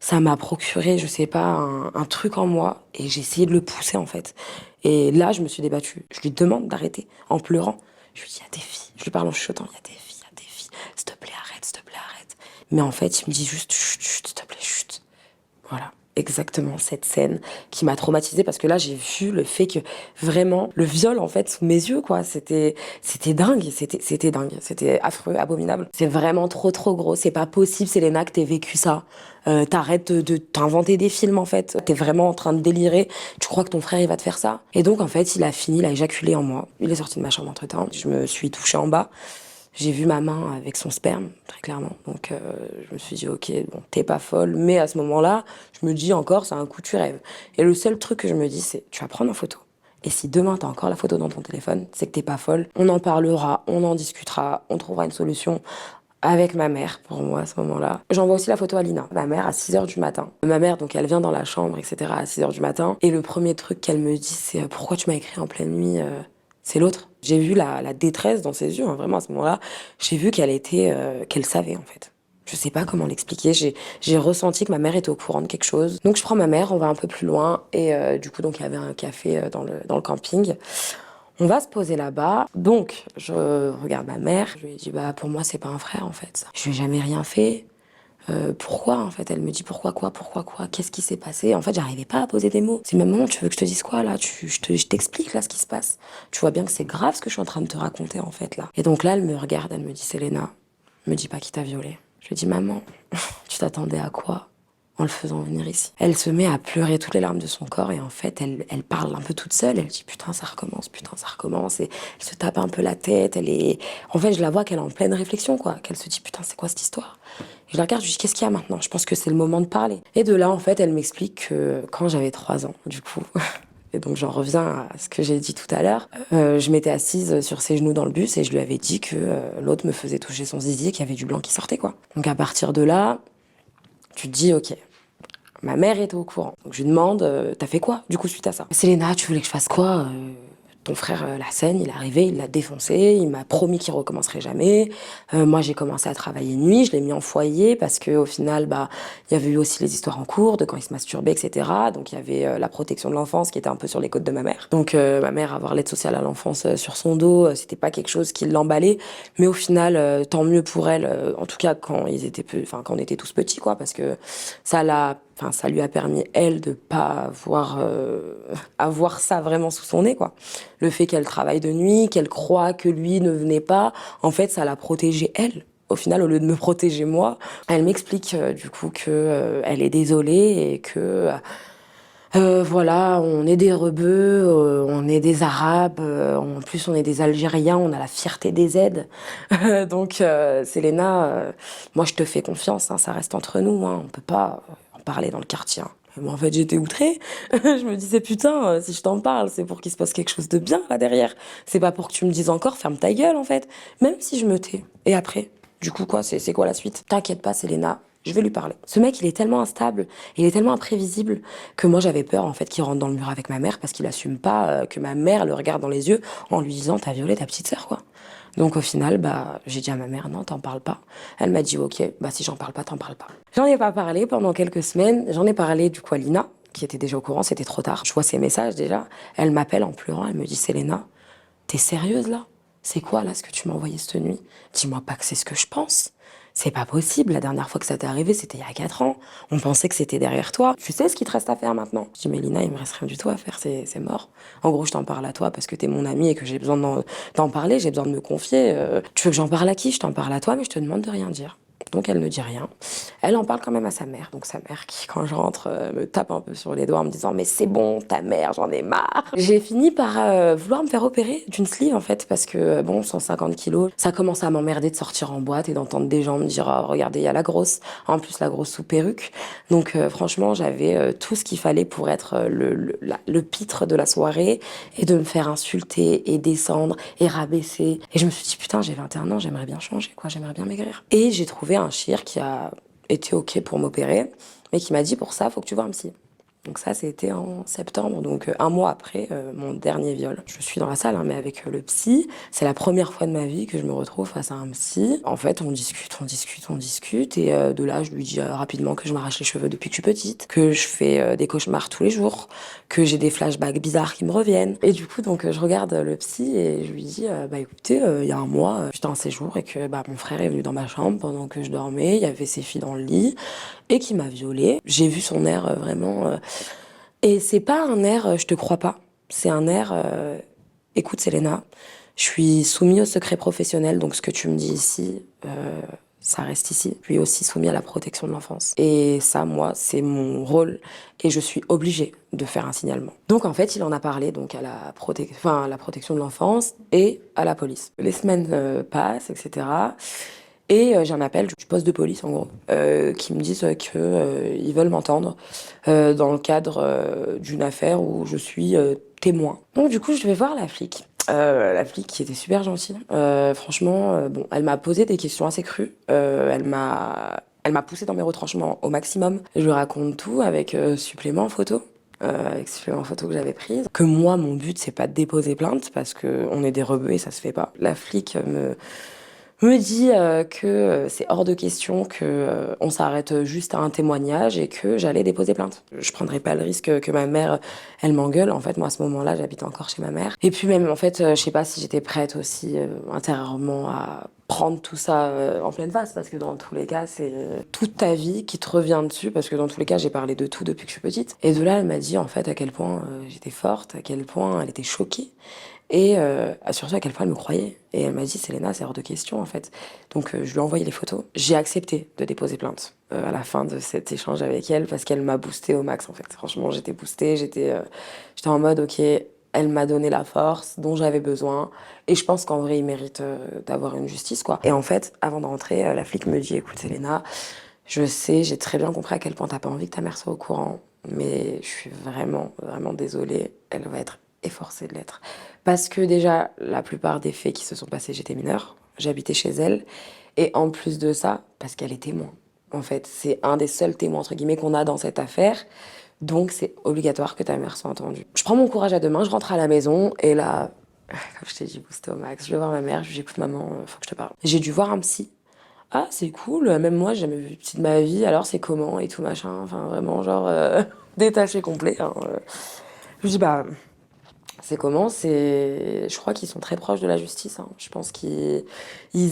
ça m'a procuré, je sais pas, un truc en moi. Et j'ai essayé de le pousser, en fait. Et là, je me suis débattue. Je lui demande d'arrêter, en pleurant. Je lui dis, il y a des filles. Je lui parle en chuchotant, il y a des filles, il y a des filles. S'il te plaît, arrête, s'il te plaît, arrête. Mais en fait, il me dit juste, chut, chut, s'il te plaît, chut. Voilà, exactement cette scène qui m'a traumatisée parce que là, j'ai vu le fait que vraiment, le viol, en fait, sous mes yeux, quoi, c'était dingue, c'était dingue, c'était affreux, abominable. C'est vraiment trop, trop gros, c'est pas possible, Selena, que t'aies vécu ça. T'arrêtes de t'inventer des films, en fait. T'es vraiment en train de délirer. Tu crois que ton frère, il va te faire ça? Et donc, en fait, il a éjaculé en moi. Il est sorti de ma chambre entre-temps. Je me suis touchée en bas. J'ai vu ma main avec son sperme, très clairement. Donc, je me suis dit, ok, bon, t'es pas folle. Mais à ce moment-là, je me dis encore, c'est un coup, tu rêves. Et le seul truc que je me dis, c'est, tu vas prendre en photo. Et si demain, t'as encore la photo dans ton téléphone, c'est que t'es pas folle. On en parlera, on en discutera, on trouvera une solution avec ma mère, pour moi, à ce moment-là. J'envoie aussi la photo à Lina, ma mère, à 6h du matin. Ma mère, donc, elle vient dans la chambre, etc., à 6h du matin. Et le premier truc qu'elle me dit, c'est, pourquoi tu m'as écrit en pleine nuit c'est l'autre. J'ai vu la détresse dans ses yeux, hein, vraiment à ce moment-là. J'ai vu qu'elle savait en fait. Je sais pas comment l'expliquer. J'ai ressenti que ma mère était au courant de quelque chose. Donc je prends ma mère, on va un peu plus loin et du coup donc il y avait un café dans le camping. On va se poser là-bas. Donc je regarde ma mère. Je lui ai dit pour moi c'est pas un frère en fait. Je lui ai jamais rien fait. Pourquoi en fait? Elle me dit pourquoi quoi? Qu'est-ce qui s'est passé? En fait, j'arrivais pas à poser des mots. C'est même maman, tu veux que je te dise quoi là? Je t'explique là ce qui se passe. Tu vois bien que c'est grave ce que je suis en train de te raconter en fait là. Et donc là, elle me regarde, elle me dit Selena, me dis pas qui t'a violée. Je lui dis maman, tu t'attendais à quoi en le faisant venir ici? Elle se met à pleurer toutes les larmes de son corps et en fait, elle parle un peu toute seule. Elle dit putain ça recommence et elle se tape un peu la tête. En fait, je la vois qu'elle est en pleine réflexion quoi, qu'elle se dit putain c'est quoi cette histoire? Je la regarde, je lui dis qu'est-ce qu'il y a maintenant? Je pense que c'est le moment de parler. Et de là, en fait, elle m'explique que quand j'avais 3 ans, du coup, et donc j'en reviens à ce que j'ai dit tout à l'heure, je m'étais assise sur ses genoux dans le bus et je lui avais dit que l'autre me faisait toucher son zizi et qu'il y avait du blanc qui sortait, quoi. Donc à partir de là, tu te dis, ok, ma mère était au courant. Donc je lui demande, t'as fait quoi, du coup, suite à ça? Selena, tu voulais que je fasse quoi? Ton frère Lassène, il est arrivé, il l'a défoncé, il m'a promis qu'il recommencerait jamais. Moi, j'ai commencé à travailler nuit, je l'ai mis en foyer parce que au final, il y avait eu aussi les histoires en cours de quand il se masturbait, etc. Donc il y avait la protection de l'enfance qui était un peu sur les côtes de ma mère. Donc ma mère, avoir l'aide sociale à l'enfance sur son dos, c'était pas quelque chose qui l'emballait. Mais au final, tant mieux pour elle. En tout cas, quand quand on était tous petits, quoi, parce que ça lui a permis, elle, de pas avoir ça vraiment sous son nez, quoi. Le fait qu'elle travaille de nuit, qu'elle croit que lui ne venait pas, en fait, ça l'a protégée, elle. Au final, au lieu de me protéger moi, elle m'explique du coup que elle est désolée et que voilà, on est des rebeux, on est des Arabes, en plus on est des Algériens, on a la fierté des aides. Donc Selena, moi je te fais confiance, hein, ça reste entre nous, hein, on peut pas en parler dans le quartier. Hein. Et moi en fait j'étais outrée, je me disais putain, si je t'en parle, c'est pour qu'il se passe quelque chose de bien là derrière. C'est pas pour que tu me dises encore ferme ta gueule en fait, même si je me tais. Et après, du coup quoi, c'est quoi la suite? T'inquiète pas Selena. Je vais lui parler. Ce mec, il est tellement instable, il est tellement imprévisible que moi j'avais peur en fait qu'il rentre dans le mur avec ma mère parce qu'il assume pas que ma mère le regarde dans les yeux en lui disant t'as violé ta petite sœur quoi. Donc au final j'ai dit à ma mère non t'en parles pas. Elle m'a dit ok si j'en parle pas t'en parles pas. J'en ai pas parlé pendant quelques semaines. J'en ai parlé du coup à Lina qui était déjà au courant, c'était trop tard. Je vois ses messages déjà. Elle m'appelle en pleurant, elle me dit « Selena, t'es sérieuse là? C'est quoi là ce que tu m'as envoyé cette nuit? Dis-moi pas que c'est ce que je pense. C'est pas possible, la dernière fois que ça t'est arrivé, c'était il y a 4 ans. On pensait que c'était derrière toi. Tu sais ce qu'il te reste à faire maintenant? » Je dis « Mais Lina, il me reste rien du tout à faire, c'est mort. En gros, je t'en parle à toi parce que t'es mon amie et que j'ai besoin d'en parler, j'ai besoin de me confier. Tu veux que j'en parle à qui? Je t'en parle à toi, mais je te demande de rien dire. » Donc elle ne dit rien. Elle en parle quand même à sa mère. Donc sa mère qui, quand je rentre, me tape un peu sur les doigts en me disant « Mais c'est bon, ta mère, j'en ai marre !» J'ai fini par vouloir me faire opérer d'une sleeve en fait, parce que bon, 150 kilos, ça commence à m'emmerder de sortir en boîte et d'entendre des gens me dire « Oh, regardez, il y a la grosse !» En plus, la grosse sous perruque. Donc franchement, j'avais tout ce qu'il fallait pour être le pitre de la soirée et de me faire insulter et descendre et rabaisser. Et je me suis dit « Putain, j'ai 21 ans, j'aimerais bien changer, quoi, j'aimerais bien maigrir. » Et j'ai trouvé un chir qui a été OK pour m'opérer, mais qui m'a dit pour ça, faut que tu vois un psy. Donc ça, c'était en septembre, donc un mois après mon dernier viol. Je suis dans la salle, hein, mais avec le psy. C'est la première fois de ma vie que je me retrouve face à un psy. En fait, on discute, on discute, on discute. Et de là, je lui dis rapidement que je m'arrache les cheveux depuis que je suis petite, que je fais des cauchemars tous les jours, que j'ai des flashbacks bizarres qui me reviennent. Et du coup, donc, je regarde le psy et je lui dis, bah écoutez, il y a un mois, j'étais en séjour et que bah, mon frère est venu dans ma chambre pendant que je dormais. Il y avait ses filles dans le lit et qui m'a violée. J'ai vu son air vraiment... Et c'est pas un air je te crois pas. C'est un air écoute Selena, je suis soumis au secret professionnel, donc ce que tu me dis ici, ça reste ici. Je suis aussi soumis à la protection de l'enfance. Et ça, moi, c'est mon rôle et je suis obligée de faire un signalement. Donc en fait, il en a parlé donc à la protection de l'enfance et à la police. Les semaines passent, etc. Et j'ai un appel du poste de police, en gros, qui me disent que ils veulent m'entendre dans le cadre d'une affaire où je suis témoin. Donc du coup, je vais voir la flic. La flic qui était super gentille. Franchement, bon, elle m'a posé des questions assez crues. Elle m'a poussé dans mes retranchements au maximum. Je lui raconte tout avec supplément photo. Avec supplément photo que j'avais prise. Que moi, mon but, c'est pas de déposer plainte parce que on est des rebeux et ça se fait pas. La flic me dit que c'est hors de question que on s'arrête juste à un témoignage et que j'allais déposer plainte. Je prendrais pas le risque que ma mère, elle m'engueule. En fait, moi, à ce moment-là, j'habite encore chez ma mère. Et puis même, en fait, je sais pas si j'étais prête aussi intérieurement à prendre tout ça en pleine face, parce que dans tous les cas, c'est toute ta vie qui te revient dessus, parce que dans tous les cas, j'ai parlé de tout depuis que je suis petite. Et de là, elle m'a dit, en fait, à quel point j'étais forte, à quel point elle était choquée. Et surtout à quel point elle me croyait. Et elle m'a dit, Selena, c'est hors de question en fait. Donc je lui ai envoyé les photos. J'ai accepté de déposer plainte à la fin de cet échange avec elle parce qu'elle m'a boostée au max en fait. Franchement, j'étais boostée, j'étais en mode, ok, elle m'a donné la force dont j'avais besoin. Et je pense qu'en vrai, il mérite d'avoir une justice quoi. Et en fait, avant de rentrer, la flic me dit, écoute Selena, je sais, j'ai très bien compris à quel point t'as pas envie que ta mère soit au courant. Mais je suis vraiment, vraiment désolée. Elle va être efforcée de l'être. Parce que déjà, la plupart des faits qui se sont passés, j'étais mineure, j'habitais chez elle, et en plus de ça, parce qu'elle est témoin. En fait, c'est un des seuls témoins, entre guillemets, qu'on a dans cette affaire, donc c'est obligatoire que ta mère soit entendue. Je prends mon courage à deux mains, je rentre à la maison, et là, comme je t'ai dit, boosté au max, je vais voir ma mère, je lui dis, écoute maman, faut que je te parle. J'ai dû voir un psy. Ah, c'est cool, même moi, j'ai jamais vu de psy de ma vie, alors c'est comment, et tout machin, enfin vraiment, genre, détaché complet, hein. Je lui dis, bah... C'est comment? Je crois qu'ils sont très proches de la justice, hein. Je pense qu'ils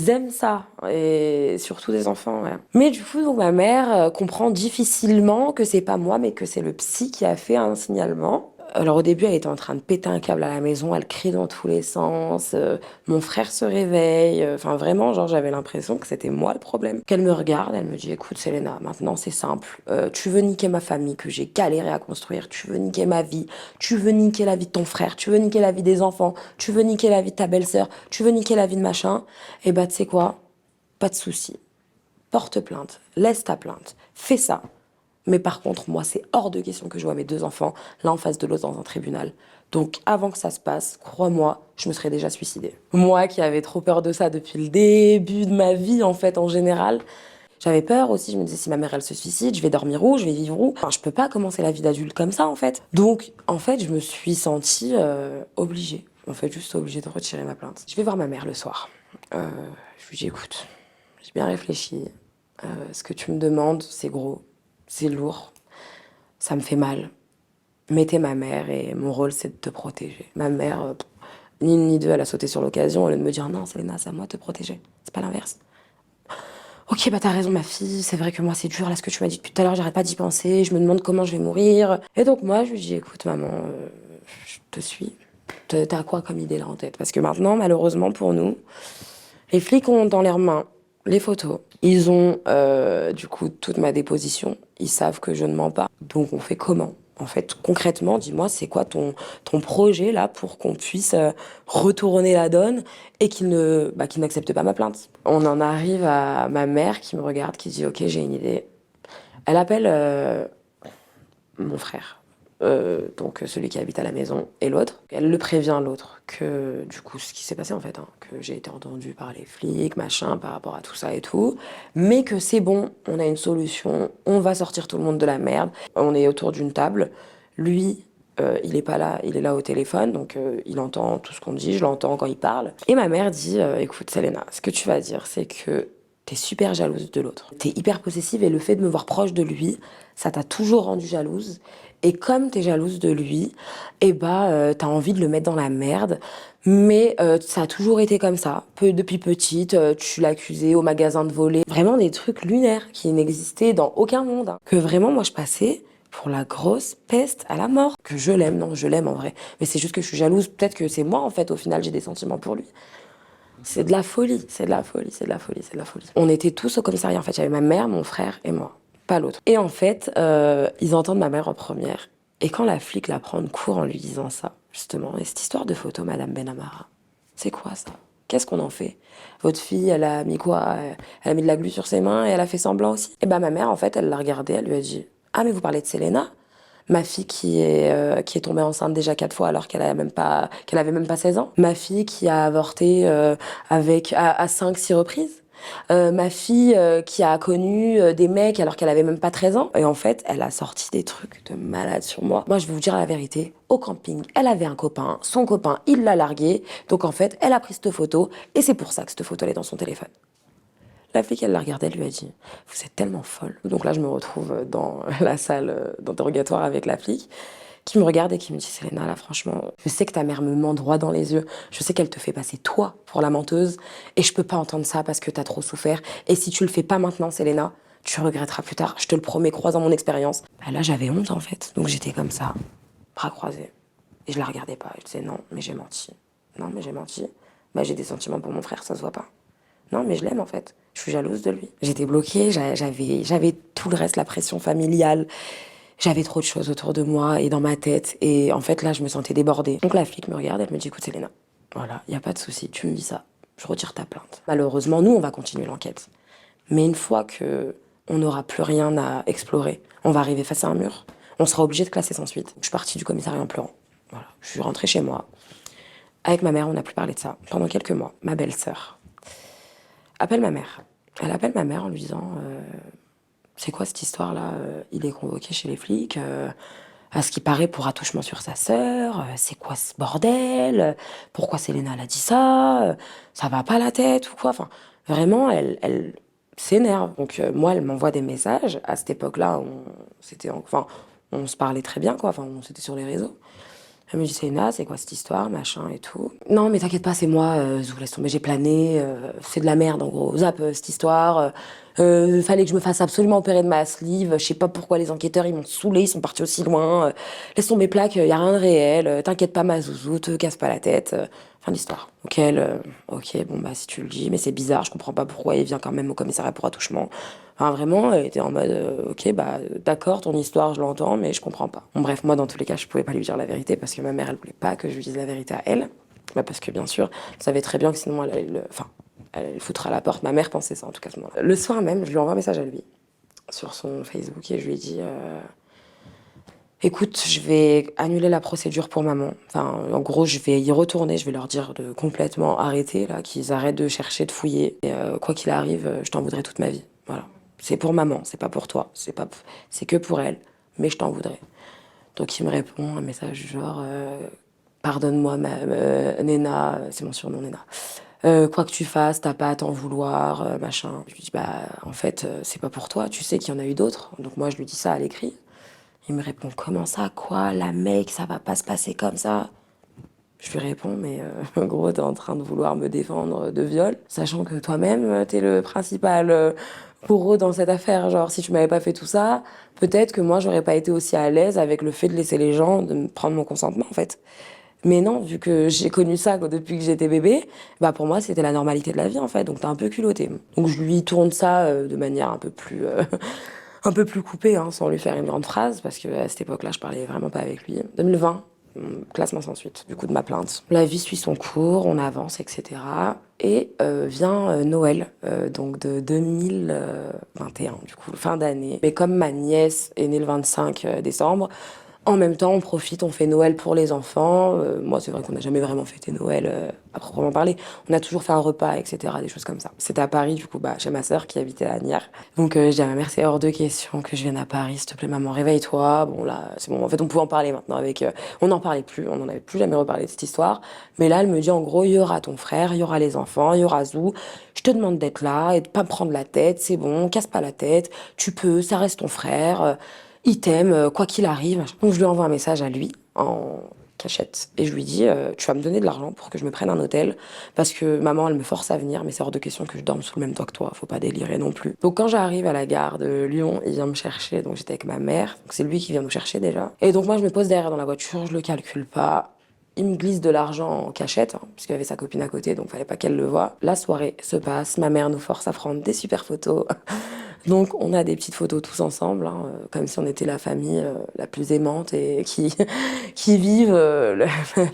aiment ça, et surtout des enfants, ouais. Mais du coup, donc, ma mère comprend difficilement que c'est pas moi, mais que c'est le psy qui a fait un signalement. Alors au début, elle était en train de péter un câble à la maison, elle crie dans tous les sens, mon frère se réveille, enfin vraiment, genre j'avais l'impression que c'était moi le problème. Qu'elle me regarde, elle me dit, écoute Selena, maintenant c'est simple, tu veux niquer ma famille que j'ai galéré à construire, tu veux niquer ma vie, tu veux niquer la vie de ton frère, tu veux niquer la vie des enfants, tu veux niquer la vie de ta belle-sœur, tu veux niquer la vie de machin, et bah tu sais quoi, pas de souci, porte plainte, laisse ta plainte, fais ça. Mais par contre, moi, c'est hors de question que je vois mes 2 enfants l'un en face de l'autre dans un tribunal. Donc, avant que ça se passe, crois-moi, je me serais déjà suicidée. Moi qui avais trop peur de ça depuis le début de ma vie, en fait, en général, j'avais peur aussi. Je me disais, si ma mère, elle se suicide, je vais dormir où? Je vais vivre où? Enfin, je peux pas commencer la vie d'adulte comme ça, en fait. Donc, en fait, je me suis sentie obligée. En fait, juste obligée de retirer ma plainte. Je vais voir ma mère le soir. Je lui dis, écoute, j'ai bien réfléchi. Ce que tu me demandes, c'est gros. C'est lourd, ça me fait mal. Mais t'es ma mère et mon rôle, c'est de te protéger. Ma mère, ni une ni deux, elle a sauté sur l'occasion au lieu de me dire non, Selena, c'est à moi de te protéger. C'est pas l'inverse. Ok, bah t'as raison, ma fille, c'est vrai que moi, c'est dur, là, ce que tu m'as dit depuis tout à l'heure, j'arrête pas d'y penser, je me demande comment je vais mourir. Et donc, moi, je lui dis, écoute, maman, je te suis. T'as quoi comme idée là en tête? Parce que maintenant, malheureusement pour nous, les flics ont dans leurs mains les photos. Ils ont du coup toute ma déposition. Ils savent que je ne mens pas. Donc on fait comment? En fait, concrètement, dis-moi, c'est quoi ton projet là pour qu'on puisse retourner la donne et qu'il n'accepte pas ma plainte? On en arrive à ma mère qui me regarde, qui dit, ok, j'ai une idée. Elle appelle mon frère, donc celui qui habite à la maison, et l'autre. Elle le prévient, l'autre, que du coup, ce qui s'est passé en fait, hein, que j'ai été entendue par les flics, machin, par rapport à tout ça et tout, mais que c'est bon, on a une solution, on va sortir tout le monde de la merde. On est autour d'une table, lui, il est pas là, il est là au téléphone, donc il entend tout ce qu'on dit, je l'entends quand il parle. Et ma mère dit, écoute Selena, ce que tu vas dire, c'est que t'es super jalouse de l'autre. T'es hyper possessive et le fait de me voir proche de lui, ça t'a toujours rendue jalouse. Et comme t'es jalouse de lui, t'as envie de le mettre dans la merde. Mais ça a toujours été comme ça. Depuis petite, tu l'accusais au magasin de voler. Vraiment des trucs lunaires qui n'existaient dans aucun monde, hein. Que vraiment, moi, je passais pour la grosse peste à la mort. Que je l'aime, non, je l'aime en vrai. Mais c'est juste que je suis jalouse. Peut-être que c'est moi, en fait, au final, j'ai des sentiments pour lui. C'est de la folie, c'est de la folie, c'est de la folie, c'est de la folie. On était tous au commissariat, en fait. Il y avait ma mère, mon frère et moi, pas l'autre. Et en fait, ils entendent ma mère en première. Et quand la flic la prend de court en lui disant ça, justement, et cette histoire de photo, Madame Benamara, c'est quoi ça? Qu'est-ce qu'on en fait? Votre fille, elle a mis quoi? Elle a mis de la glu sur ses mains et elle a fait semblant aussi. Et ben ma mère, en fait, elle l'a regardée, elle lui a dit, ah mais vous parlez de Selena? Ma fille qui est tombée enceinte déjà 4 fois alors qu'elle avait même pas 16 ans. Ma fille qui a avorté à 5, 6 reprises. Ma fille qui a connu des mecs alors qu'elle avait même pas 13 ans. Et en fait, elle a sorti des trucs de malade sur moi. Moi, je vais vous dire la vérité. Au camping, elle avait un copain. Son copain, il l'a largué. Donc en fait, elle a pris cette photo. Et c'est pour ça que cette photo, elle est dans son téléphone. La flic, elle l'a regardée, elle lui a dit, vous êtes tellement folle. Donc là, je me retrouve dans la salle d'interrogatoire avec la flic, qui me regarde et qui me dit, Selena, là, franchement, je sais que ta mère me ment droit dans les yeux. Je sais qu'elle te fait passer toi pour la menteuse. Et je peux pas entendre ça parce que t'as trop souffert. Et si tu le fais pas maintenant, Selena, tu regretteras plus tard. Je te le promets, croisant mon expérience. Bah là, j'avais honte, en fait. Donc j'étais comme ça, bras croisés. Et je la regardais pas. Je disais, non, mais j'ai menti. Non, mais j'ai menti. Bah, j'ai des sentiments pour mon frère, ça se voit pas. Non, mais je l'aime en fait. Je suis jalouse de lui. J'étais bloquée, j'avais tout le reste, la pression familiale. J'avais trop de choses autour de moi et dans ma tête. Et en fait, là, je me sentais débordée. Donc la flic me regarde, elle me dit, écoute, Selena, voilà, y a pas de souci, tu me dis ça. Je retire ta plainte. Malheureusement, nous, on va continuer l'enquête. Mais une fois que on n'aura plus rien à explorer, on va arriver face à un mur. On sera obligé de classer sans suite. Je suis partie du commissariat en pleurant. Voilà, je suis rentrée chez moi. Avec ma mère, on n'a plus parlé de ça pendant quelques mois. Ma belle-sœur appelle ma mère. Elle appelle ma mère en lui disant c'est quoi cette histoire-là? Il est convoqué chez les flics. À ce qui paraît pour attouchement sur sa sœur. C'est quoi ce bordel? Pourquoi Selena elle a dit ça? Ça va pas la tête ou quoi? Enfin, vraiment, elle s'énerve. Donc moi, elle m'envoie des messages. À cette époque-là, on se parlait très bien, quoi. Enfin, on s'était sur les réseaux. Elle me dit, Selena, c'est quoi cette histoire, machin et tout. Non, mais t'inquiète pas, c'est moi, Zou, laisse tomber, j'ai plané, c'est de la merde, en gros. Zap, cette histoire. Fallait que je me fasse absolument opérer de ma sleeve. Je sais pas pourquoi les enquêteurs, ils m'ont saoulé, ils sont partis aussi loin. Laisse tomber plaque, y a rien de réel. T'inquiète pas, ma Zouzou, te casse pas la tête. Fin d'histoire. Ok, ok, bon, bah, si tu le dis, mais c'est bizarre, je comprends pas pourquoi il vient quand même au commissariat pour attouchement. Enfin, vraiment, elle était en mode, ok, bah, d'accord, ton histoire, je l'entends, mais je comprends pas. Bon, bref, moi, dans tous les cas, je pouvais pas lui dire la vérité parce que ma mère, elle voulait pas que je lui dise la vérité à elle. Bah, parce que, bien sûr, elle savait très bien que sinon, elle allait le foutre à la porte. Ma mère pensait ça, en tout cas, à ce moment-là. Le soir même, je lui envoie un message à lui sur son Facebook et je lui ai dit, écoute, je vais annuler la procédure pour maman. Enfin, en gros, je vais y retourner, je vais leur dire de complètement arrêter, là, qu'ils arrêtent de chercher, de fouiller. Et quoi qu'il arrive, je t'en voudrais toute ma vie. Voilà. C'est pour maman, c'est pas pour toi, c'est que pour elle, mais je t'en voudrais. Donc il me répond un message du genre pardonne-moi, Nena, c'est mon surnom, Nena. Quoi que tu fasses, t'as pas à t'en vouloir, machin. Je lui dis bah en fait c'est pas pour toi, tu sais qu'il y en a eu d'autres. Donc moi je lui dis ça à l'écrit. Il me répond, comment ça, quoi, la mec, ça va pas se passer comme ça. Je lui réponds, mais gros, t'es en train de vouloir me défendre de viol, sachant que toi-même, t'es le principal bourreau dans cette affaire. Genre, si tu m'avais pas fait tout ça, peut-être que moi, j'aurais pas été aussi à l'aise avec le fait de laisser les gens de me prendre mon consentement, en fait. Mais non, vu que j'ai connu ça quoi, depuis que j'étais bébé, bah pour moi, c'était la normalité de la vie, en fait. Donc, t'es un peu culotté. Donc, je lui tourne ça de manière un peu plus, un peu plus coupée, hein, sans lui faire une grande phrase, parce que à cette époque-là, je parlais vraiment pas avec lui. 2020. Classement sans suite, du coup, de ma plainte. La vie suit son cours, on avance, etc. Et vient Noël, donc de 2021, du coup, fin d'année. Mais comme ma nièce est née le 25 décembre, en même temps, on profite, on fait Noël pour les enfants. Moi, c'est vrai qu'on n'a jamais vraiment fêté Noël à proprement parler. On a toujours fait un repas, etc., des choses comme ça. C'était à Paris, du coup, bah, chez ma sœur qui habitait à Agnières. Donc, j'ai dit à ma mère, c'est hors de question que je vienne à Paris, s'il te plaît, maman, réveille-toi. Bon, là, c'est bon. En fait, on pouvait en parler maintenant avec. On n'en parlait plus, on n'en avait plus jamais reparlé de cette histoire. Mais là, elle me dit, en gros, il y aura ton frère, il y aura les enfants, il y aura Zou. Je te demande d'être là et de pas me prendre la tête, c'est bon, casse pas la tête. Tu peux, ça reste ton frère. Il t'aime, quoi qu'il arrive. Donc je lui envoie un message à lui en cachette et je lui dis tu vas me donner de l'argent pour que je me prenne un hôtel parce que maman elle me force à venir mais c'est hors de question que je dorme sous le même toit que toi, faut pas délirer non plus. Donc quand j'arrive à la gare de Lyon, il vient me chercher, donc j'étais avec ma mère, donc c'est lui qui vient nous chercher déjà. Et donc moi je me pose derrière dans la voiture, je le calcule pas. Il me glisse de l'argent en cachette, hein, puisqu'il y avait sa copine à côté, donc fallait pas qu'elle le voie. La soirée se passe, ma mère nous force à prendre des super photos. Donc on a des petites photos tous ensemble, hein, comme si on était la famille la plus aimante et qui, qui vivent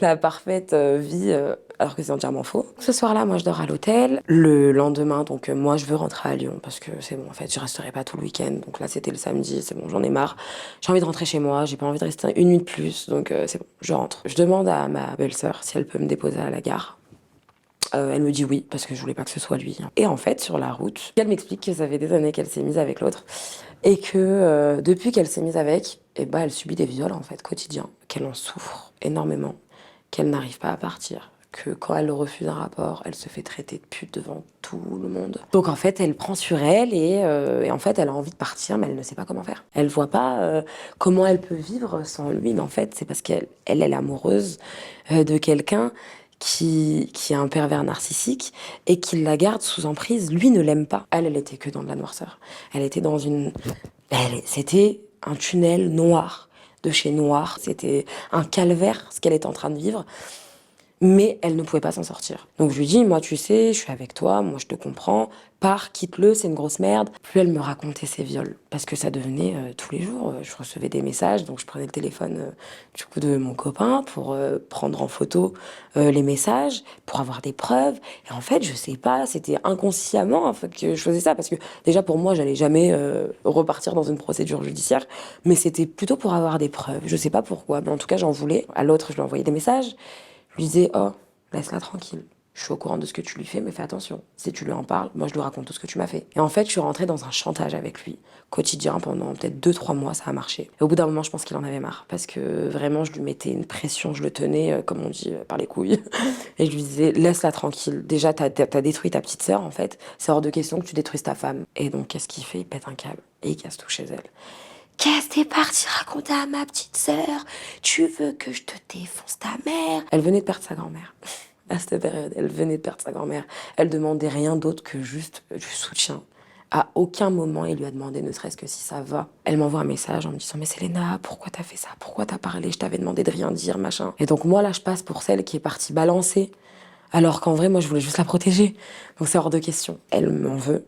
la parfaite vie, alors que c'est entièrement faux. Ce soir-là, moi je dors à l'hôtel. Le lendemain, donc moi je veux rentrer à Lyon parce que c'est bon, en fait je resterai pas tout le week-end. Donc là c'était le samedi, c'est bon, j'en ai marre. J'ai envie de rentrer chez moi, j'ai pas envie de rester une nuit de plus, donc c'est bon, je rentre. Je demande à ma belle-sœur si elle peut me déposer à la gare. Elle me dit oui, parce que je voulais pas que ce soit lui. Et en fait, sur la route, elle m'explique que ça fait des années qu'elle s'est mise avec l'autre. Et que depuis qu'elle s'est mise avec, eh ben, elle subit des viols, en fait, quotidiens. Qu'elle en souffre énormément. Qu'elle n'arrive pas à partir. Que quand elle refuse un rapport, elle se fait traiter de pute devant tout le monde. Donc en fait, elle prend sur elle et en fait, elle a envie de partir, mais elle ne sait pas comment faire. Elle voit pas comment elle peut vivre sans lui, mais en fait, c'est parce qu'elle est amoureuse de quelqu'un qui est un pervers narcissique et qui la garde sous emprise. Lui ne l'aime pas. Elle était que dans de la noirceur. Elle était dans une... C'était un tunnel noir, de chez noir. C'était un calvaire, ce qu'elle était en train de vivre. Mais elle ne pouvait pas s'en sortir. Donc je lui dis, moi tu sais, je suis avec toi, moi je te comprends, pars, quitte-le, c'est une grosse merde. Plus elle me racontait ses viols, parce que ça devenait tous les jours, je recevais des messages, donc je prenais le téléphone du coup de mon copain pour prendre en photo les messages, pour avoir des preuves. Et en fait, je sais pas, c'était inconsciemment en fait, que je faisais ça, parce que déjà pour moi, j'allais jamais repartir dans une procédure judiciaire, mais c'était plutôt pour avoir des preuves. Je sais pas pourquoi, mais en tout cas j'en voulais. À l'autre, je lui envoyais des messages. Je lui disais, oh, laisse-la tranquille. Je suis au courant de ce que tu lui fais, mais fais attention. Si tu lui en parles, moi je lui raconte tout ce que tu m'as fait. Et en fait, je suis rentrée dans un chantage avec lui, quotidien, pendant peut-être 2-3 mois, ça a marché. Et au bout d'un moment, je pense qu'il en avait marre, parce que vraiment, je lui mettais une pression, je le tenais, comme on dit, par les couilles. Et je lui disais, laisse-la tranquille. Déjà, t'as détruit ta petite sœur, en fait. C'est hors de question que tu détruises ta femme. Et donc, qu'est-ce qu'il fait? Il pète un câble et il casse tout chez elle. Qu'est-ce que t'es parti raconter à ma petite sœur? Tu veux que je te défonce ta mère? Elle venait de perdre sa grand-mère. À cette période, elle venait de perdre sa grand-mère. Elle demandait rien d'autre que juste du soutien. À aucun moment, il lui a demandé, ne serait-ce que si ça va. Elle m'envoie un message en me disant, mais Selena, pourquoi t'as fait ça? Pourquoi t'as parlé? Je t'avais demandé de rien dire, machin. Et donc moi, là, je passe pour celle qui est partie balancer. Alors qu'en vrai, moi, je voulais juste la protéger. Donc c'est hors de question. Elle m'en veut.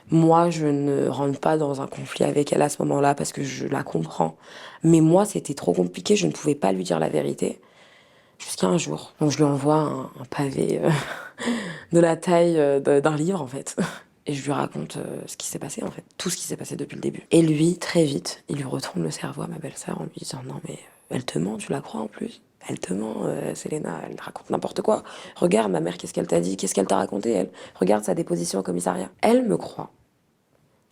Moi, je ne rentre pas dans un conflit avec elle à ce moment-là parce que je la comprends. Mais moi, c'était trop compliqué. Je ne pouvais pas lui dire la vérité. Jusqu'à un jour. Donc je lui envoie un pavé de la taille d'un livre, en fait. Et je lui raconte ce qui s'est passé, en fait. Tout ce qui s'est passé depuis le début. Et lui, très vite, il lui retourne le cerveau à ma belle-sœur en lui disant, non mais elle te ment, tu la crois en plus? Elle te ment, Selena, elle raconte n'importe quoi. Regarde, ma mère, qu'est-ce qu'elle t'a dit? Qu'est-ce qu'elle t'a raconté, elle? Regarde sa déposition au commissariat. Elle me croit.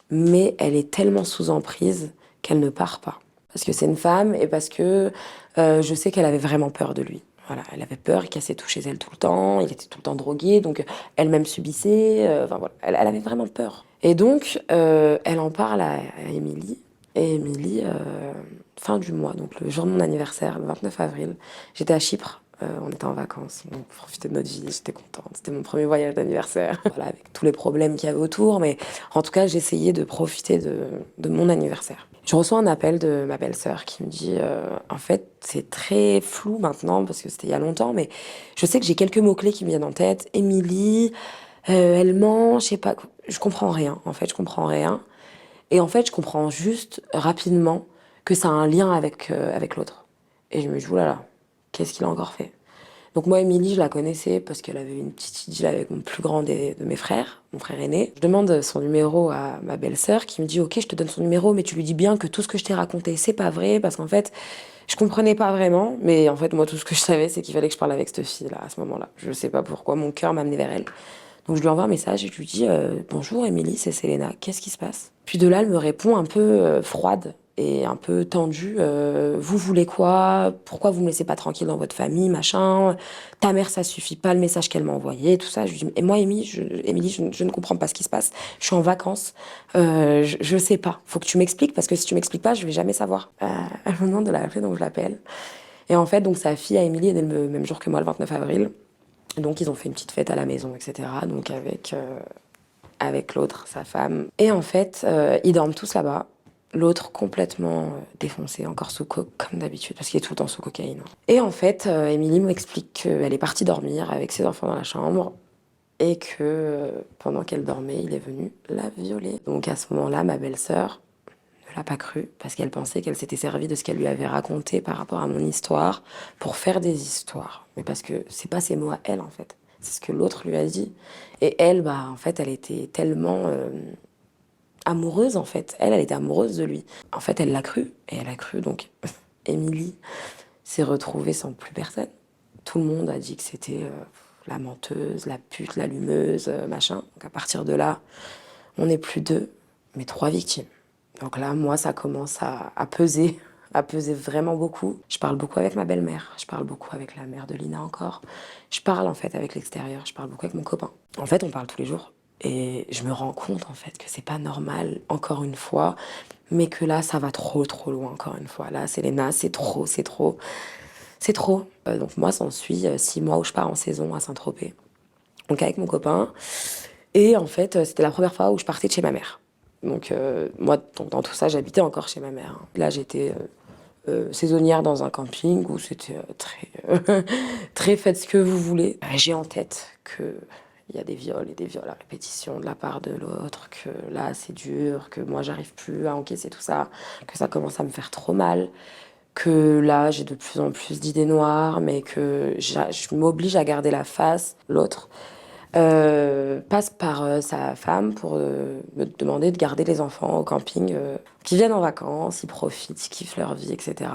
Mais elle est tellement sous emprise qu'elle ne part pas. Parce que c'est une femme et parce que je sais qu'elle avait vraiment peur de lui. Voilà, elle avait peur, il cassait tout chez elle tout le temps, il était tout le temps drogué, donc elle-même subissait, enfin voilà, elle avait vraiment peur. Et donc, elle en parle à Émilie, Et Émilie, fin du mois, donc le jour de mon anniversaire, le 29 avril, j'étais à Chypre. On était en vacances, on profitait de notre vie, j'étais contente. C'était mon premier voyage d'anniversaire. Voilà, avec tous les problèmes qu'il y avait autour, mais en tout cas, j'essayais de profiter de mon anniversaire. Je reçois un appel de ma belle-sœur qui me dit, en fait, c'est très flou maintenant, parce que c'était il y a longtemps, mais je sais que j'ai quelques mots-clés qui me viennent en tête. Émilie, elle ment, je sais pas, je comprends rien, en fait, je comprends rien. Et en fait, je comprends juste rapidement que ça a un lien avec l'autre. Et je me dis, oulala, qu'est-ce qu'il a encore fait? Donc moi, Émilie, je la connaissais parce qu'elle avait une petite idylle avec mon plus grand de mes frères, mon frère aîné. Je demande son numéro à ma belle-sœur qui me dit, ok, je te donne son numéro, mais tu lui dis bien que tout ce que je t'ai raconté, c'est pas vrai, parce qu'en fait, je comprenais pas vraiment. Mais en fait, moi, tout ce que je savais, c'est qu'il fallait que je parle avec cette fille-là, à ce moment-là. Je sais pas pourquoi, mon cœur m'a amené vers elle. Donc je lui envoie un message et je lui dis bonjour Émilie, c'est Selena, qu'est-ce qui se passe? Puis de là, elle me répond un peu froide et un peu tendue. Vous voulez quoi? Pourquoi vous me laissez pas tranquille dans votre famille, machin? Ta mère, ça suffit pas, le message qu'elle m'a envoyé, tout ça. Je lui dis, et moi, Émilie, je ne comprends pas ce qui se passe. Je suis en vacances, je sais pas. Faut que tu m'expliques parce que si tu m'expliques pas, je vais jamais savoir. Elle me demande de l'appeler, donc je l'appelle. Et en fait, donc sa fille à Émilie est née le même jour que moi, le 29 avril. Donc ils ont fait une petite fête à la maison, etc. Donc avec l'autre, sa femme. Et en fait, ils dorment tous là-bas. L'autre complètement défoncé, encore sous coke comme d'habitude, parce qu'il est tout le temps sous cocaïne. Et en fait, Émilie m'explique qu'elle est partie dormir avec ses enfants dans la chambre et que pendant qu'elle dormait, il est venu la violer. Donc à ce moment-là, ma belle-sœur ne l'a pas cru parce qu'elle pensait qu'elle s'était servie de ce qu'elle lui avait raconté par rapport à mon histoire pour faire des histoires. Mais parce que c'est pas ses mots à elle en fait, c'est ce que l'autre lui a dit. Et elle, bah en fait, elle était tellement amoureuse en fait. Elle était amoureuse de lui. En fait, elle l'a cru et elle a cru donc. Émilie s'est retrouvée sans plus personne. Tout le monde a dit que c'était la menteuse, la pute, l'allumeuse, machin. Donc à partir de là, on n'est plus deux, mais trois victimes. Donc là, moi, ça commence à peser vraiment beaucoup. Je parle beaucoup avec ma belle-mère, je parle beaucoup avec la mère de Lina encore. Je parle en fait avec l'extérieur, je parle beaucoup avec mon copain. En fait, on parle tous les jours. Et je me rends compte en fait que c'est pas normal, encore une fois, mais que là, ça va trop, trop loin, encore une fois. Là, Selena, c'est trop, c'est trop, c'est trop. Donc moi, s'en suit 6 mois où je pars en saison à Saint-Tropez. Donc avec mon copain. Et en fait, c'était la première fois où je partais de chez ma mère. Donc moi, donc, dans tout ça, j'habitais encore chez ma mère. Là, j'étais saisonnière dans un camping où c'était très faites ce que vous voulez. J'ai en tête que il y a des viols et des viols à répétition de la part de l'autre, que là c'est dur, que moi j'arrive plus à encaisser tout ça, que ça commence à me faire trop mal, que là j'ai de plus en plus d'idées noires, mais que je m'oblige à garder la face, l'autre passe par sa femme pour me demander de garder les enfants au camping, qui viennent en vacances, ils profitent, ils kiffent leur vie, etc.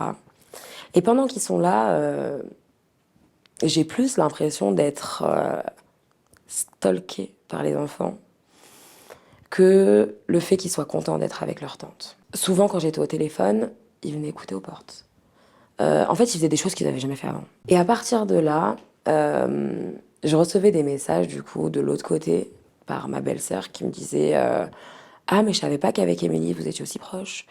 Et pendant qu'ils sont là, j'ai plus l'impression d'être stalkée par les enfants que le fait qu'ils soient contents d'être avec leur tante. Souvent, quand j'étais au téléphone, ils venaient écouter aux portes. En fait, ils faisaient des choses qu'ils n'avaient jamais fait avant. Et à partir de là, je recevais des messages du coup de l'autre côté par ma belle-sœur qui me disait ah mais je savais pas qu'avec Émilie vous étiez aussi proches.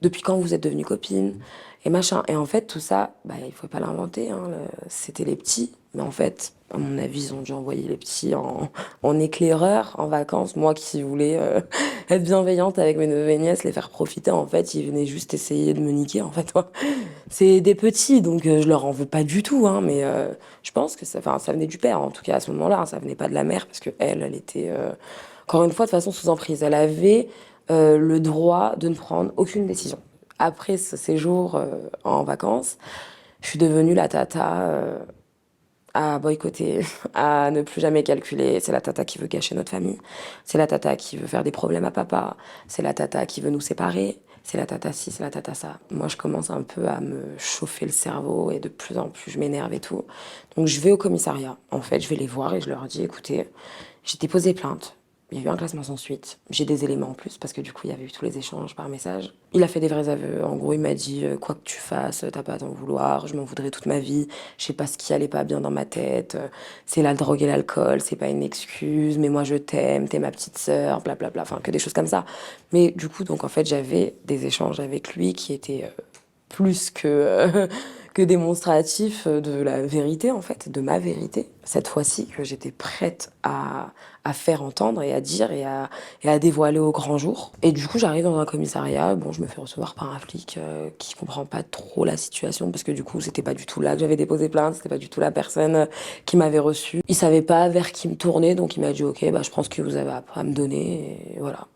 Depuis quand vous êtes devenues copines et machin. Et en fait tout ça, bah il faut pas l'inventer. Hein, c'était les petits. Mais en fait, à mon avis, ils ont dû envoyer les petits en éclaireur, en vacances. Moi qui voulais être bienveillante avec mes neveux et nièces, les faire profiter, en fait, ils venaient juste essayer de me niquer, en fait. C'est des petits, donc je leur en veux pas du tout, hein, mais je pense que ça, enfin, ça venait du père, en tout cas à ce moment-là, hein, ça venait pas de la mère, parce que elle était, encore une fois, de façon sous emprise. Elle avait le droit de ne prendre aucune décision. Après ce séjour en vacances, je suis devenue la tata à boycotter, à ne plus jamais calculer. C'est la tata qui veut gâcher notre famille. C'est la tata qui veut faire des problèmes à papa. C'est la tata qui veut nous séparer. C'est la tata ci, c'est la tata ça. Moi, je commence un peu à me chauffer le cerveau et de plus en plus, je m'énerve et tout. Donc, je vais au commissariat. En fait, je vais les voir et je leur dis, écoutez, j'ai déposé plainte. Il y a eu un classement sans suite. J'ai des éléments en plus parce que du coup, il y avait eu tous les échanges par message. Il a fait des vrais aveux. En gros, il m'a dit quoi que tu fasses, t'as pas à t'en vouloir. Je m'en voudrais toute ma vie. Je sais pas ce qui allait pas bien dans ma tête. C'est la drogue et l'alcool. C'est pas une excuse. Mais moi, je t'aime. T'es ma petite sœur. Blablabla. Enfin, que des choses comme ça. Mais du coup, donc en fait, j'avais des échanges avec lui qui étaient plus que que démonstratif de la vérité, en fait, de ma vérité. Cette fois-ci, que j'étais prête à faire entendre et à dire et à dévoiler au grand jour. Et du coup, j'arrive dans un commissariat. Bon, je me fais recevoir par un flic qui comprend pas trop la situation parce que du coup, c'était pas du tout là que j'avais déposé plainte, c'était pas du tout la personne qui m'avait reçue. Il savait pas vers qui me tourner, donc il m'a dit, ok, bah, je pense que vous avez à me donner, et voilà.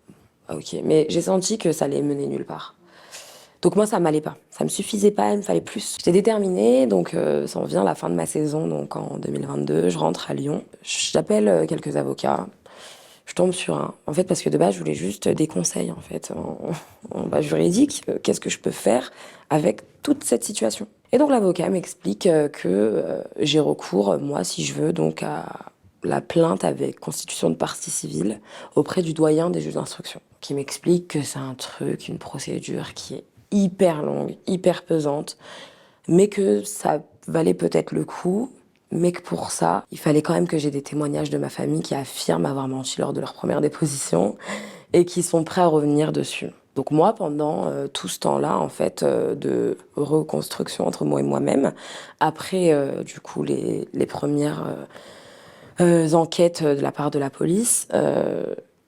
Ah, ok. Mais j'ai senti que ça allait mener nulle part. Donc moi, ça m'allait pas. Ça me suffisait pas, il me fallait plus. J'étais déterminée, donc ça en vient la fin de ma saison, donc en 2022, je rentre à Lyon. J'appelle quelques avocats. Je tombe sur un. En fait, parce que de base, je voulais juste des conseils, en fait, juridique. Qu'est-ce que je peux faire avec toute cette situation? Et donc l'avocat m'explique que j'ai recours, moi, si je veux, donc à la plainte avec constitution de partie civile auprès du doyen des juges d'instruction, qui m'explique que c'est un truc, une procédure qui est hyper longue, hyper pesante, mais que ça valait peut-être le coup, mais que pour ça, il fallait quand même que j'ai des témoignages de ma famille qui affirment avoir menti lors de leur première déposition et qui sont prêts à revenir dessus. Donc moi, pendant tout ce temps-là, en fait, de reconstruction entre moi et moi-même, après, du coup, les premières enquêtes de la part de la police,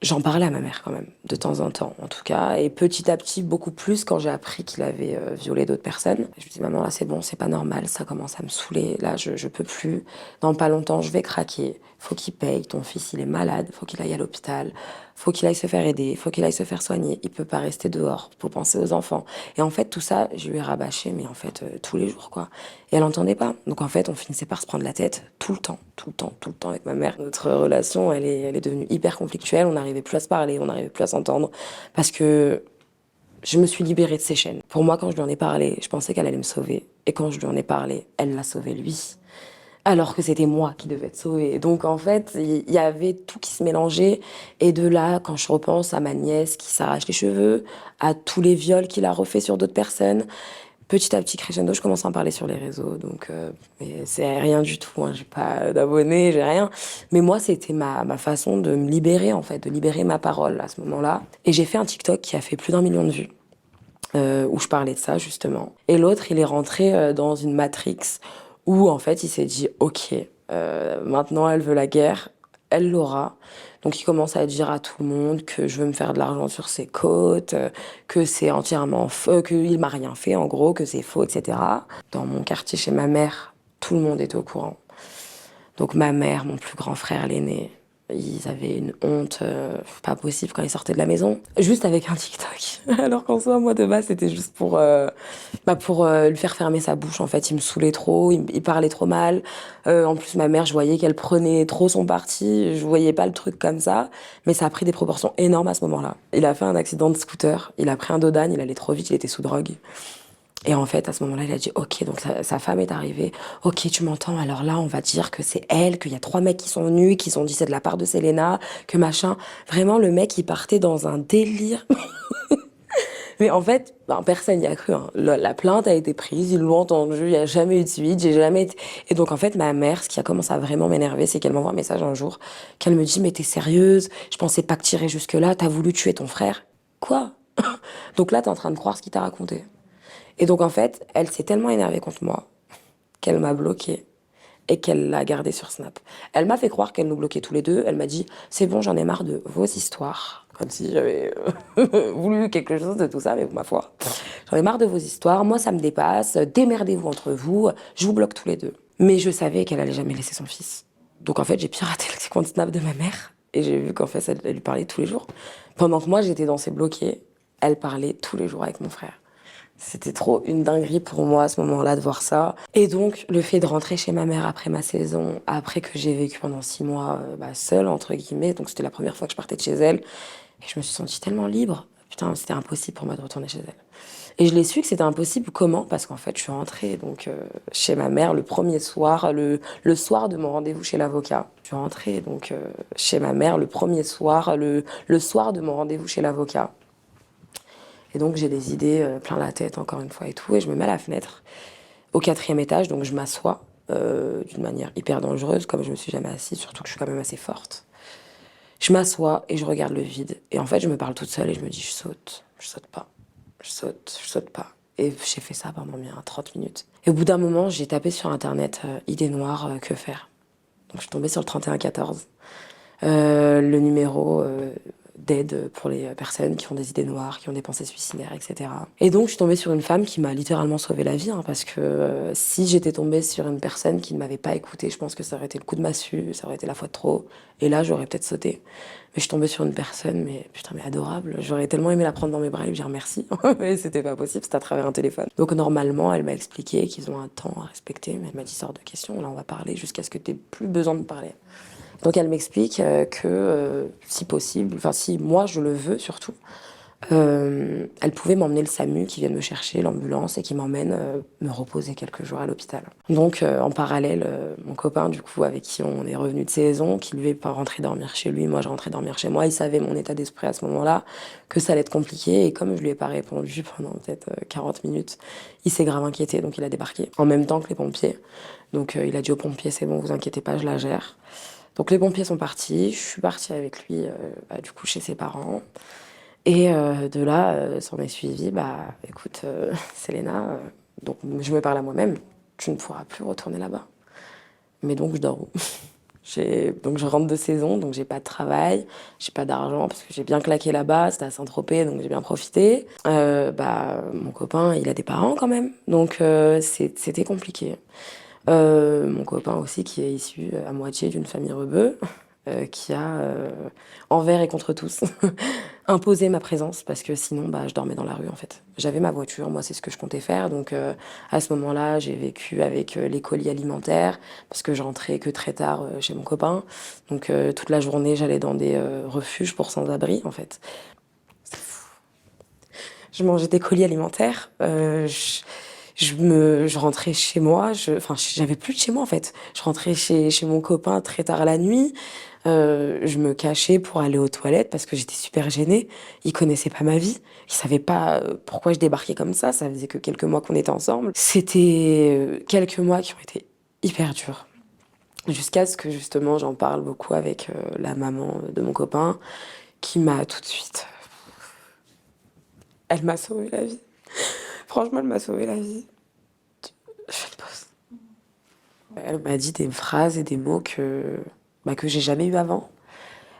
j'en parlais à ma mère quand même, de temps en temps en tout cas, et petit à petit beaucoup plus quand j'ai appris qu'il avait violé d'autres personnes. Je me dis maman là c'est bon, c'est pas normal, ça commence à me saouler, là je peux plus, dans pas longtemps je vais craquer, faut qu'il paye, ton fils il est malade, faut qu'il aille à l'hôpital, faut qu'il aille se faire aider, faut qu'il aille se faire soigner, il peut pas rester dehors, faut penser aux enfants. Et en fait tout ça je lui ai rabâché mais en fait tous les jours quoi. Et elle entendait pas. Donc en fait on finissait par se prendre la tête tout le temps, tout le temps, tout le temps avec ma mère. Notre relation elle est devenue hyper conflictuelle, on n'arrivait plus à se parler, on n'arrivait plus à s'entendre parce que je me suis libérée de ses chaînes. Pour moi, quand je lui en ai parlé, je pensais qu'elle allait me sauver. Et quand je lui en ai parlé, elle l'a sauvé lui. Alors que c'était moi qui devais être sauvée. Donc en fait, il y avait tout qui se mélangeait. Et de là, quand je repense à ma nièce qui s'arrache les cheveux, à tous les viols qu'il a refait sur d'autres personnes, petit à petit, crescendo, je commence à en parler sur les réseaux. Donc mais c'est rien du tout, hein. J'ai pas d'abonnés, j'ai rien. Mais moi, c'était ma façon de me libérer, en fait, de libérer ma parole à ce moment-là. Et j'ai fait un TikTok qui a fait plus d'1 million de vues. Où je parlais de ça justement. Et l'autre, il est rentré dans une matrix où en fait il s'est dit ok, maintenant elle veut la guerre, elle l'aura. Donc il commence à dire à tout le monde que je veux me faire de l'argent sur ses côtes, que c'est entièrement faux, qu'il m'a rien fait en gros, que c'est faux, etc. Dans mon quartier chez ma mère, tout le monde est au courant. Donc ma mère, mon plus grand frère, l'aîné, ils avaient une honte pas possible quand ils sortaient de la maison, juste avec un TikTok. Alors qu'en soi, moi de base, c'était juste pour lui faire fermer sa bouche. En fait, il me saoulait trop, il parlait trop mal. En plus, ma mère, je voyais qu'elle prenait trop son parti. Je voyais pas le truc comme ça, mais ça a pris des proportions énormes à ce moment-là. Il a fait un accident de scooter, il a pris un dodane, il allait trop vite, il était sous drogue. Et en fait, à ce moment-là, il a dit, ok, donc sa femme est arrivée. Ok, tu m'entends. Alors là, on va dire que c'est elle, qu'il y a 3 mecs qui sont venus, qui ont dit c'est de la part de Selena, que machin. Vraiment, le mec, il partait dans un délire. Mais en fait, ben, personne n'y a cru, hein. La plainte a été prise, ils l'ont entendu, il n'y a jamais eu de suite, j'ai jamais été... Et donc, en fait, ma mère, ce qui a commencé à vraiment m'énerver, c'est qu'elle m'envoie un message un jour, qu'elle me dit, mais t'es sérieuse? Je pensais pas que t'irais jusque-là, t'as voulu tuer ton frère? Quoi? Donc là, t'es en train de croire ce qu'il t'a raconté. Et donc en fait, elle s'est tellement énervée contre moi qu'elle m'a bloquée et qu'elle l'a gardée sur Snap. Elle m'a fait croire qu'elle nous bloquait tous les deux. Elle m'a dit, c'est bon, j'en ai marre de vos histoires. Comme si j'avais voulu quelque chose de tout ça, mais ma foi. J'en ai marre de vos histoires, moi ça me dépasse, démerdez-vous entre vous, je vous bloque tous les deux. Mais je savais qu'elle allait jamais laisser son fils. Donc en fait, j'ai piraté le compte Snap de ma mère et j'ai vu qu'en fait, elle lui parlait tous les jours. Pendant que moi, j'étais dans ses bloqués, elle parlait tous les jours avec mon frère. C'était trop une dinguerie pour moi à ce moment-là de voir ça. Et donc, le fait de rentrer chez ma mère après ma saison, après que j'ai vécu pendant 6 mois seule, entre guillemets, donc c'était la première fois que je partais de chez elle, et je me suis sentie tellement libre. Putain, c'était impossible pour moi de retourner chez elle. Et je l'ai su que c'était impossible. Comment? Parce qu'en fait, je suis rentrée donc chez ma mère le premier soir, le soir de mon rendez-vous chez l'avocat. Je suis rentrée donc chez ma mère le premier soir, le soir de mon rendez-vous chez l'avocat. Et donc j'ai des idées plein la tête encore une fois et tout, et je me mets à la fenêtre au 4e étage, donc je m'assois d'une manière hyper dangereuse, comme je me suis jamais assise, surtout que je suis quand même assez forte. Je m'assois et je regarde le vide. Et en fait, je me parle toute seule et je me dis, je saute pas, je saute pas. Et j'ai fait ça pendant bien 30 minutes. Et au bout d'un moment, j'ai tapé sur Internet, idée noire, que faire. Donc je suis tombée sur le 3114, le numéro d'aide pour les personnes qui ont des idées noires, qui ont des pensées suicidaires, etc. Et donc je suis tombée sur une femme qui m'a littéralement sauvé la vie, hein, parce que si j'étais tombée sur une personne qui ne m'avait pas écoutée, je pense que ça aurait été le coup de massue, ça aurait été la fois de trop, et là j'aurais peut-être sauté. Mais je suis tombée sur une personne, mais putain, mais adorable. J'aurais tellement aimé la prendre dans mes bras et lui dire merci, mais c'était pas possible, c'était à travers un téléphone. Donc normalement, elle m'a expliqué qu'ils ont un temps à respecter, mais elle m'a dit sors de question, là on va parler jusqu'à ce que tu aies plus besoin de parler. Donc elle m'explique que si possible, enfin si moi je le veux surtout, elle pouvait m'emmener le SAMU qui vient me chercher, l'ambulance, et qui m'emmène me reposer quelques jours à l'hôpital. Donc en parallèle, mon copain du coup avec qui on est revenu de saison, qui lui est pas rentré dormir chez lui, moi je rentrais dormir chez moi, il savait mon état d'esprit à ce moment-là, que ça allait être compliqué, et comme je lui ai pas répondu pendant peut-être 40 minutes, il s'est grave inquiété, donc il a débarqué en même temps que les pompiers. Donc il a dit aux pompiers c'est bon, vous inquiétez pas, je la gère. Donc les pompiers sont partis, je suis partie avec lui du coup chez ses parents. Et de là, s'en est suivi, bah écoute, Selena, donc je me parle à moi-même, tu ne pourras plus retourner là-bas. Mais donc je dors où? Donc je rentre de saison, donc j'ai pas de travail, j'ai pas d'argent parce que j'ai bien claqué là-bas, c'était à Saint-Tropez, donc j'ai bien profité. Bah mon copain, il a des parents quand même, donc c'était compliqué. Mon copain aussi qui est issu à moitié d'une famille rebeu, qui a, envers et contre tous, imposé ma présence parce que sinon bah, je dormais dans la rue en fait. J'avais ma voiture, moi c'est ce que je comptais faire, donc à ce moment-là j'ai vécu avec les colis alimentaires parce que je rentrais que très tard chez mon copain, donc toute la journée j'allais dans des refuges pour sans-abri en fait. Je mangeais des colis alimentaires. Je rentrais chez moi. Enfin, j'avais plus de chez moi en fait. Je rentrais chez mon copain très tard la nuit. Je me cachais pour aller aux toilettes parce que j'étais super gênée. Il connaissait pas ma vie. Il savait pas pourquoi je débarquais comme ça. Ça faisait que quelques mois qu'on était ensemble. C'était quelques mois qui ont été hyper durs. Jusqu'à ce que justement j'en parle beaucoup avec la maman de mon copain qui m'a tout de suite. Elle m'a sauvé la vie. Franchement, elle m'a sauvé la vie. Je fais une pause. Elle m'a dit des phrases et des mots que j'ai jamais eu avant.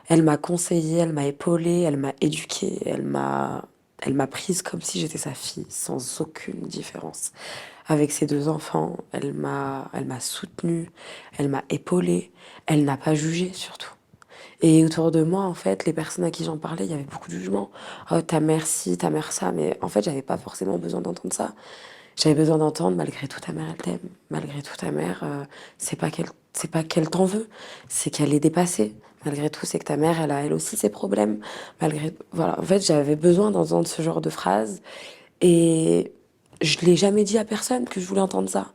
Elle m'a conseillé, elle m'a épaulée, elle m'a éduquée, elle m'a prise comme si j'étais sa fille, sans aucune différence. Avec ses 2 enfants, elle m'a soutenue, elle m'a épaulée, elle n'a pas jugé surtout. Et autour de moi, en fait, les personnes à qui j'en parlais, il y avait beaucoup de jugement. Oh, ta mère ci, ta mère ça, mais en fait, j'avais pas forcément besoin d'entendre ça. J'avais besoin d'entendre, malgré tout, ta mère, elle t'aime. Malgré tout, ta mère, c'est pas qu'elle t'en veut, c'est qu'elle est dépassée. Malgré tout, c'est que ta mère, elle a elle aussi ses problèmes. Voilà. En fait, j'avais besoin d'entendre ce genre de phrases. Et je l'ai jamais dit à personne que je voulais entendre ça.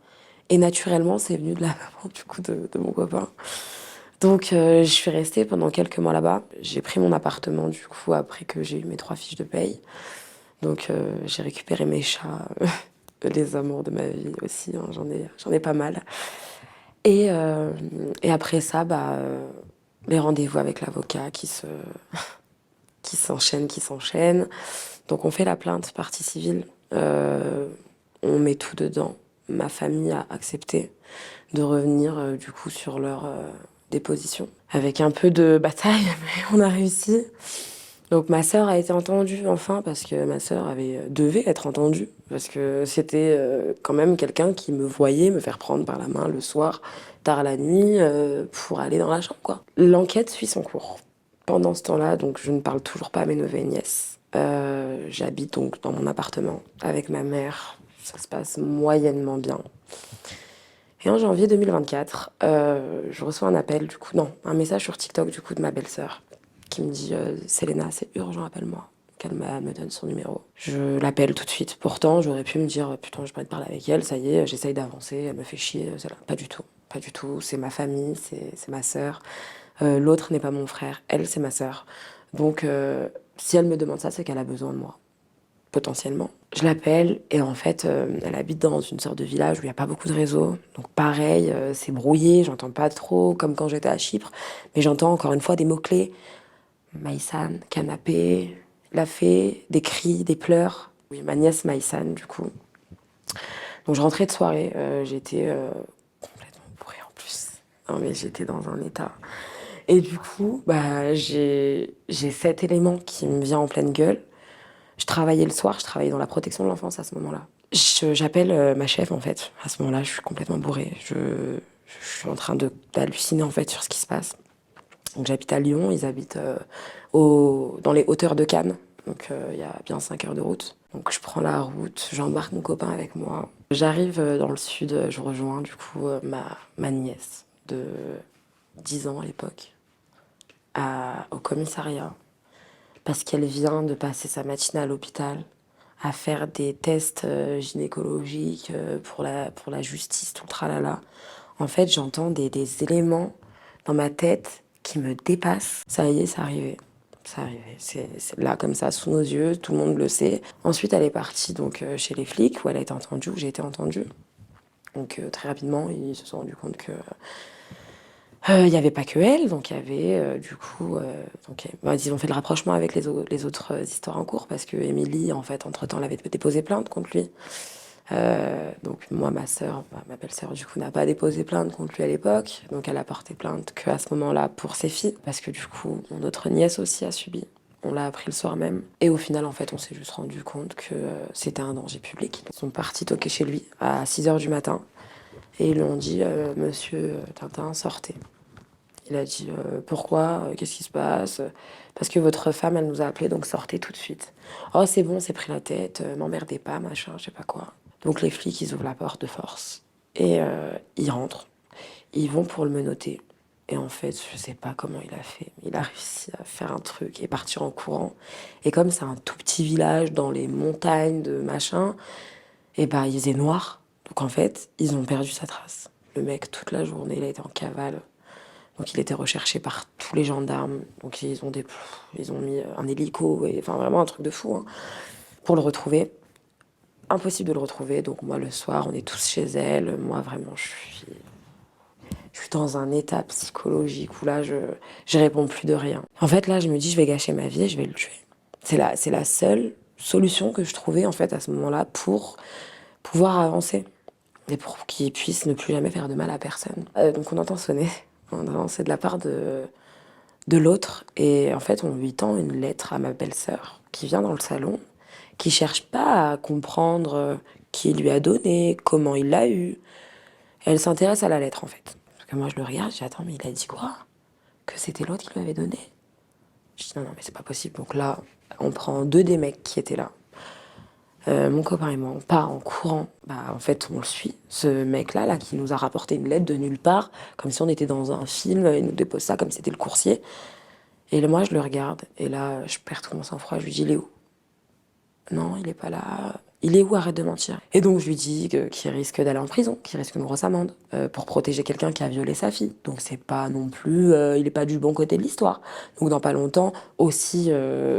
Et naturellement, c'est venu de la maman, du coup, de mon copain. Donc, je suis restée pendant quelques mois là-bas. J'ai pris mon appartement, du coup, après que j'ai eu mes 3 fiches de paye. Donc, j'ai récupéré mes chats, les amours de ma vie aussi, hein, j'en ai pas mal. Et, euh, et après ça, bah, les rendez-vous avec l'avocat qui s'enchaînent. Donc, on fait la plainte partie civile. On met tout dedans. Ma famille a accepté de revenir, du coup, sur leur déposition. Avec un peu de bataille, mais on a réussi. Donc ma sœur a été entendue enfin parce que ma sœur devait être entendue parce que c'était quand même quelqu'un qui me voyait me faire prendre par la main le soir, tard la nuit, pour aller dans la chambre quoi. L'enquête suit son cours. Pendant ce temps-là, donc je ne parle toujours pas à mes neveux et nièces. J'habite donc dans mon appartement avec ma mère. Ça se passe moyennement bien. Et en janvier 2024, je reçois un appel, un message sur TikTok du coup de ma belle-sœur qui me dit Selena, c'est urgent, appelle-moi. qu'elle me donne son numéro. Je l'appelle tout de suite. Pourtant, j'aurais pu me dire, putain, je pas de parler avec elle, ça y est, j'essaye d'avancer, elle me fait chier, c'est là. Pas du tout. Pas du tout. C'est ma famille, c'est ma sœur. L'autre n'est pas mon frère, elle, c'est ma sœur. Donc, si elle me demande ça, c'est qu'elle a besoin de moi, potentiellement. Je l'appelle et en fait, elle habite dans une sorte de village où il n'y a pas beaucoup de réseau. Donc pareil, c'est brouillé, j'entends pas trop comme quand j'étais à Chypre, mais j'entends encore une fois des mots-clés. Maïsan, canapé, la fée, des cris, des pleurs. Oui, ma nièce Maïsan, du coup. Donc je rentrais de soirée, j'étais complètement bourrée en plus. Non mais j'étais dans un état. Et du coup, bah, j'ai cet élément qui me vient en pleine gueule. Je travaillais le soir, je travaillais dans la protection de l'enfance à ce moment-là. J'appelle ma chef en fait. À ce moment-là, je suis complètement bourrée. Je suis en train d'halluciner en fait sur ce qui se passe. Donc j'habite à Lyon, ils habitent dans les hauteurs de Cannes. Donc il y a bien 5 heures de route. Donc je prends la route, j'embarque mon copain avec moi. J'arrive dans le sud, je rejoins du coup ma nièce de 10 ans à l'époque au commissariat parce qu'elle vient de passer sa matinée à l'hôpital à faire des tests gynécologiques pour la justice, tout le tralala. En fait, j'entends des éléments dans ma tête qui me dépassent. Ça y est, c'est arrivé. C'est arrivé. C'est là, comme ça, sous nos yeux, tout le monde le sait. Ensuite, elle est partie donc, chez les flics, où elle a été entendue, où j'ai été entendue. Donc, très rapidement, ils se sont rendus compte que il n'y avait pas que elle, donc il y avait du coup, bah, ils ont fait le rapprochement avec les autres histoires en cours parce que Émilie, en fait, entre-temps, elle avait déposé plainte contre lui. Donc moi, ma sœur, ma belle-sœur, du coup, n'a pas déposé plainte contre lui à l'époque, donc elle a porté plainte qu'à ce moment-là pour ses filles, parce que du coup, mon autre nièce aussi a subi. On l'a appris le soir même. Et au final, en fait, on s'est juste rendu compte que c'était un danger public. Ils sont partis toquer chez lui à 6 heures du matin et ils lui ont dit Monsieur Tintin, sortez. Il a dit pourquoi, qu'est-ce qui se passe? Parce que votre femme, elle nous a appelé, donc sortez tout de suite. Oh, c'est bon, c'est pris la tête, m'emmerdez pas, machin, je sais pas quoi. Donc les flics, ils ouvrent la porte de force et ils rentrent. Ils vont pour le menotter. Et en fait, je sais pas comment il a fait, mais il a réussi à faire un truc et partir en courant. Et comme c'est un tout petit village dans les montagnes de machin, et bah il faisait noir. Donc en fait, ils ont perdu sa trace. Le mec, toute la journée, il a été en cavale. Donc il était recherché par tous les gendarmes. Donc ils ont mis un hélico, et, enfin vraiment un truc de fou, hein, pour le retrouver. Impossible de le retrouver. Donc moi le soir, on est tous chez elle. Moi vraiment, je suis dans un état psychologique où là, je réponds plus de rien. En fait là, je me dis, je vais gâcher ma vie et je vais le tuer. C'est la seule solution que je trouvais en fait à ce moment-là pour pouvoir avancer et pour qu'il puisse ne plus jamais faire de mal à personne. Donc on entend sonner. C'est de la part de l'autre. Et en fait, on lui tend une lettre à ma belle-sœur qui vient dans le salon, qui cherche pas à comprendre qui lui a donné, comment il l'a eu. Elle s'intéresse à la lettre, en fait. Parce que moi, je le regarde, je dis, attends, mais il a dit quoi? Que c'était l'autre qui lui avait donné? Je dis, non, non, mais c'est pas possible. Donc là, on prend deux des mecs qui étaient là. Mon copain et moi, on part en courant. Bah, en fait, on le suit. Ce mec-là, là, qui nous a rapporté une lettre de nulle part, comme si on était dans un film, il nous dépose ça comme si c'était le coursier. Et là, moi, je le regarde, et là, je perds tout mon sang-froid. Je lui dis, il est où? Non, il est pas là. Il est où? Arrête de mentir. Et donc, je lui dis qu'il risque d'aller en prison, qu'il risque une grosse amende pour protéger quelqu'un qui a violé sa fille. Donc, c'est pas non plus. Il est pas du bon côté de l'histoire. Donc, dans pas longtemps, aussi,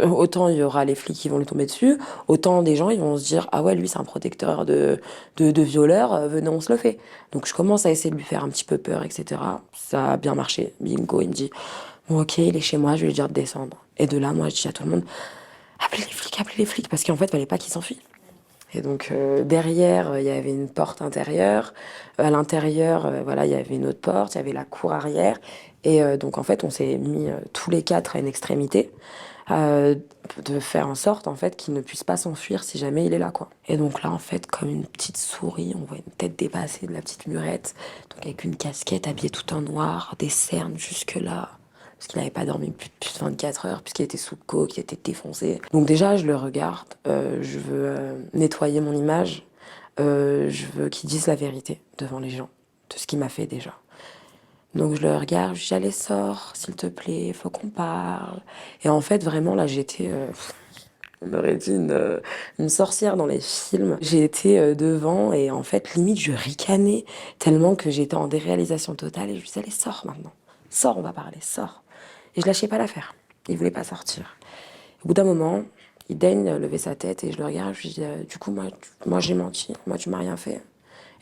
autant il y aura les flics qui vont lui tomber dessus, autant des gens, ils vont se dire, ah ouais, lui, c'est un protecteur de violeurs, venez, on se le fait. Donc, je commence à essayer de lui faire un petit peu peur, etc. Ça a bien marché. Bingo, il me dit, bon, ok, il est chez moi, je vais lui dire de descendre. Et de là, moi, je dis à tout le monde, appelez les flics, parce qu'en fait, il fallait pas qu'ils s'enfuient. Et donc derrière, il y avait une porte intérieure. À l'intérieur, voilà, il y avait une autre porte, il y avait la cour arrière. Et donc en fait, on s'est mis tous les quatre à une extrémité euh, de faire en sorte en fait qu'il ne puisse pas s'enfuir si jamais il est là, quoi. Et donc là, en fait, comme une petite souris, on voit une tête dépassée de la petite Murette, donc avec une casquette habillée tout en noir, des cernes jusque là. Parce qu'il n'avait pas dormi plus de 24 heures, puisqu'il était sous coke, il était défoncé. Donc déjà, je le regarde, je veux nettoyer mon image, je veux qu'il dise la vérité devant les gens, de ce qu'il m'a fait déjà. Donc je le regarde, je dis, allez, sors, s'il te plaît, faut qu'on parle. Et en fait, vraiment, là, j'étais On aurait dit une sorcière dans les films. J'ai été devant et en fait, limite, je ricanais tellement que j'étais en déréalisation totale et je lui disais, allez, sors maintenant. Sors, on va parler, sors. Et je lâchais pas l'affaire. Il voulait pas sortir. Au bout d'un moment, il daigne lever sa tête et je le regarde. Je lui dis, du coup, moi j'ai menti. Moi, tu m'as rien fait.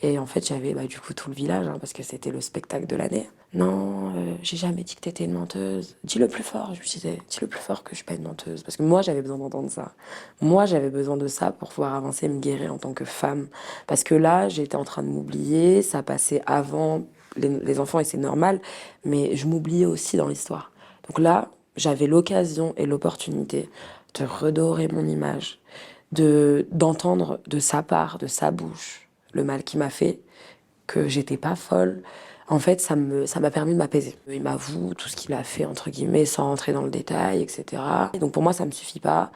Et en fait, j'avais du coup tout le village, hein, parce que c'était le spectacle de l'année. Non, j'ai jamais dit que t'étais une menteuse. Dis-le plus fort, je lui disais. Dis-le plus fort que je suis pas une menteuse. Parce que moi, j'avais besoin d'entendre ça. Moi, j'avais besoin de ça pour pouvoir avancer et me guérir en tant que femme. Parce que là, j'étais en train de m'oublier. Ça passait avant les enfants et c'est normal. Mais je m'oubliais aussi dans l'histoire. Donc là, j'avais l'occasion et l'opportunité de redorer mon image, d'entendre de sa part, de sa bouche, le mal qu'il m'a fait, que j'étais pas folle. En fait, ça m'a permis de m'apaiser. Il m'avoue tout ce qu'il a fait, entre guillemets, sans rentrer dans le détail, etc. Et donc pour moi, ça me suffit pas.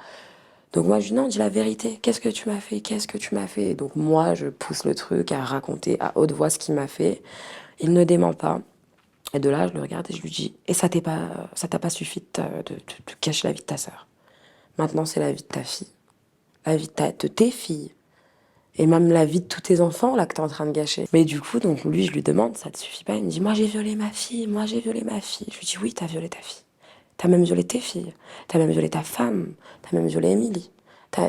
Donc moi, je dis non, dis la vérité. Qu'est-ce que tu m'as fait? Qu'est-ce que tu m'as fait? Et donc moi, je pousse le truc à raconter à haute voix ce qu'il m'a fait. Il ne dément pas. Et de là, je le regarde et je lui dis, et ça t'a pas suffi de cacher la vie de ta sœur. Maintenant, c'est la vie de ta fille, la vie de tes filles. Et même la vie de tous tes enfants, là, que t'es en train de gâcher. Mais du coup, donc, lui, je lui demande, ça te suffit pas? Il me dit, moi, j'ai violé ma fille, moi, j'ai violé ma fille. Je lui dis, oui, t'as violé ta fille. T'as même violé tes filles. T'as même violé ta femme. T'as même violé Émilie.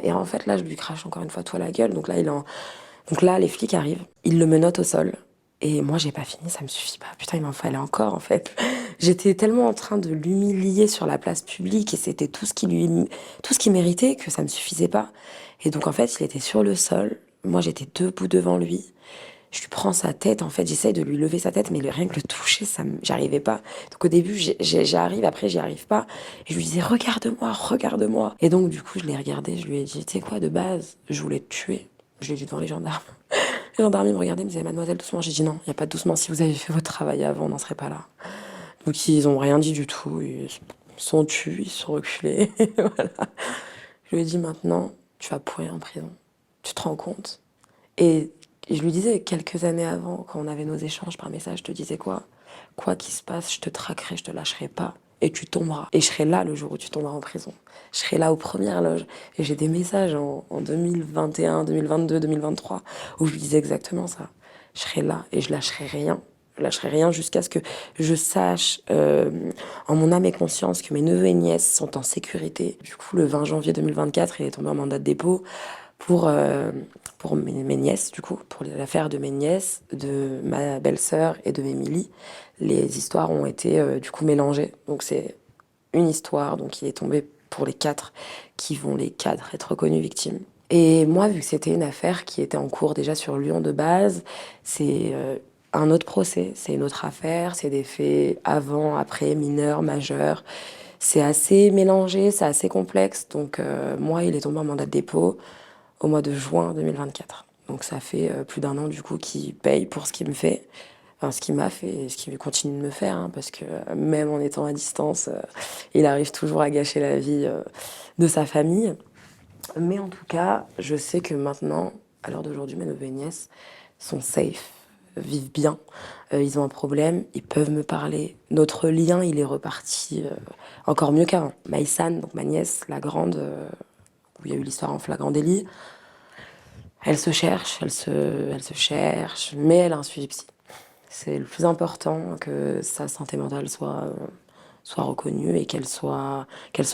Et en fait, là, je lui crache encore une fois tout à la gueule. Donc là, les flics arrivent. Ils le menottent au sol. Et moi, j'ai pas fini, ça me suffit pas. Putain, il m'en fallait encore, en fait. J'étais tellement en train de l'humilier sur la place publique et c'était tout ce qu'il méritait que ça me suffisait pas. Et donc, en fait, il était sur le sol. Moi, j'étais debout devant lui. Je lui prends sa tête, en fait, j'essaye de lui lever sa tête, mais rien que le toucher, j'arrivais pas. Donc au début, j'arrive, après, j'y arrive pas. Et je lui disais, regarde-moi, regarde-moi. Et donc, du coup, je l'ai regardé, je lui ai dit, tu sais quoi, de base, je voulais te tuer. Je l'ai dit devant les gendarmes. Les gendarmes, ils me regardaient, ils me disaient, mademoiselle, doucement. J'ai dit, non, il n'y a pas de doucement. Si vous avez fait votre travail avant, on n'en serait pas là. Donc ils ont rien dit du tout. Ils se sont tus, ils se sont reculés. Voilà. Je lui ai dit, maintenant, tu vas pourrir en prison. Tu te rends compte? Et je lui disais, quelques années avant, quand on avait nos échanges par message, je te disais quoi? Quoi qu'il se passe, je te traquerai, je te lâcherai pas. Et tu tomberas. Et je serai là le jour où tu tomberas en prison. Je serai là aux premières loges. Et j'ai des messages en 2021, 2022, 2023, où je lui disais exactement ça. Je serai là et je lâcherai rien. Je lâcherai rien jusqu'à ce que je sache, en mon âme et conscience, que mes neveux et nièces sont en sécurité. Du coup, le 20 janvier 2024, il est tombé en mandat de dépôt pour mes nièces, du coup, pour l'affaire de mes nièces, de ma belle-sœur et de Émilie. Les histoires ont été, du coup, mélangées. Donc, c'est une histoire, donc il est tombé pour les quatre, qui vont les quatre être reconnus victimes. Et moi, vu que c'était une affaire qui était en cours déjà sur Lyon de base, c'est un autre procès, c'est une autre affaire, c'est des faits avant, après, mineurs, majeurs. C'est assez mélangé, c'est assez complexe. Donc moi, il est tombé en mandat de dépôt au mois de juin 2024. Donc ça fait plus d'un an du coup qu'il paye pour ce qu'il me fait, enfin ce qu'il m'a fait et ce qu'il continue de me faire, hein, parce que même en étant à distance, il arrive toujours à gâcher la vie de sa famille. Mais en tout cas, je sais que maintenant, à l'heure d'aujourd'hui, mes neveux et nièces sont safe, vivent bien. Ils ont un problème, ils peuvent me parler. Notre lien, il est reparti encore mieux qu'avant. Maïsan, donc ma nièce, la grande, où il y a eu l'histoire en flagrant délit, elle se cherche, elle se cherche, mais elle a un suivi psy. C'est le plus important, que sa santé mentale soit reconnue et qu'elle soit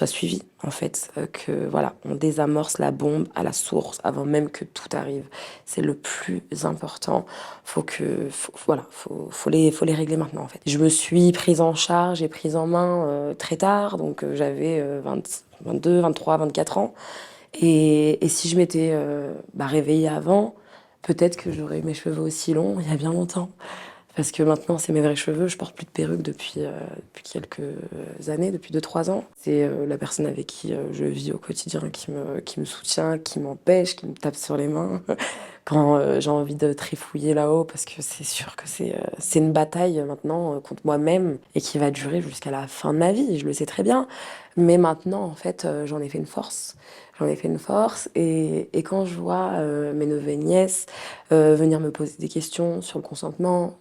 suivie, en fait. Que voilà, on désamorce la bombe à la source avant même que tout arrive. C'est le plus important. Faut les régler maintenant, en fait. Je me suis prise en charge et prise en main très tard, donc j'avais 22, 23, 24 ans. Et si je m'étais réveillée avant, peut-être que j'aurais eu mes cheveux aussi longs il y a bien longtemps. Parce que maintenant, c'est mes vrais cheveux. Je porte plus de perruque depuis quelques années, depuis 2, 3 ans. C'est la personne avec qui je vis au quotidien qui me soutient, qui m'empêche, qui me tape sur les mains quand j'ai envie de trifouiller là-haut. Parce que c'est sûr que c'est une bataille maintenant contre moi-même et qui va durer jusqu'à la fin de ma vie. Je le sais très bien. Mais maintenant, en fait, j'en ai fait une force. J'en ai fait une force et quand je vois mes neveux et nièces venir me poser des questions sur le consentement,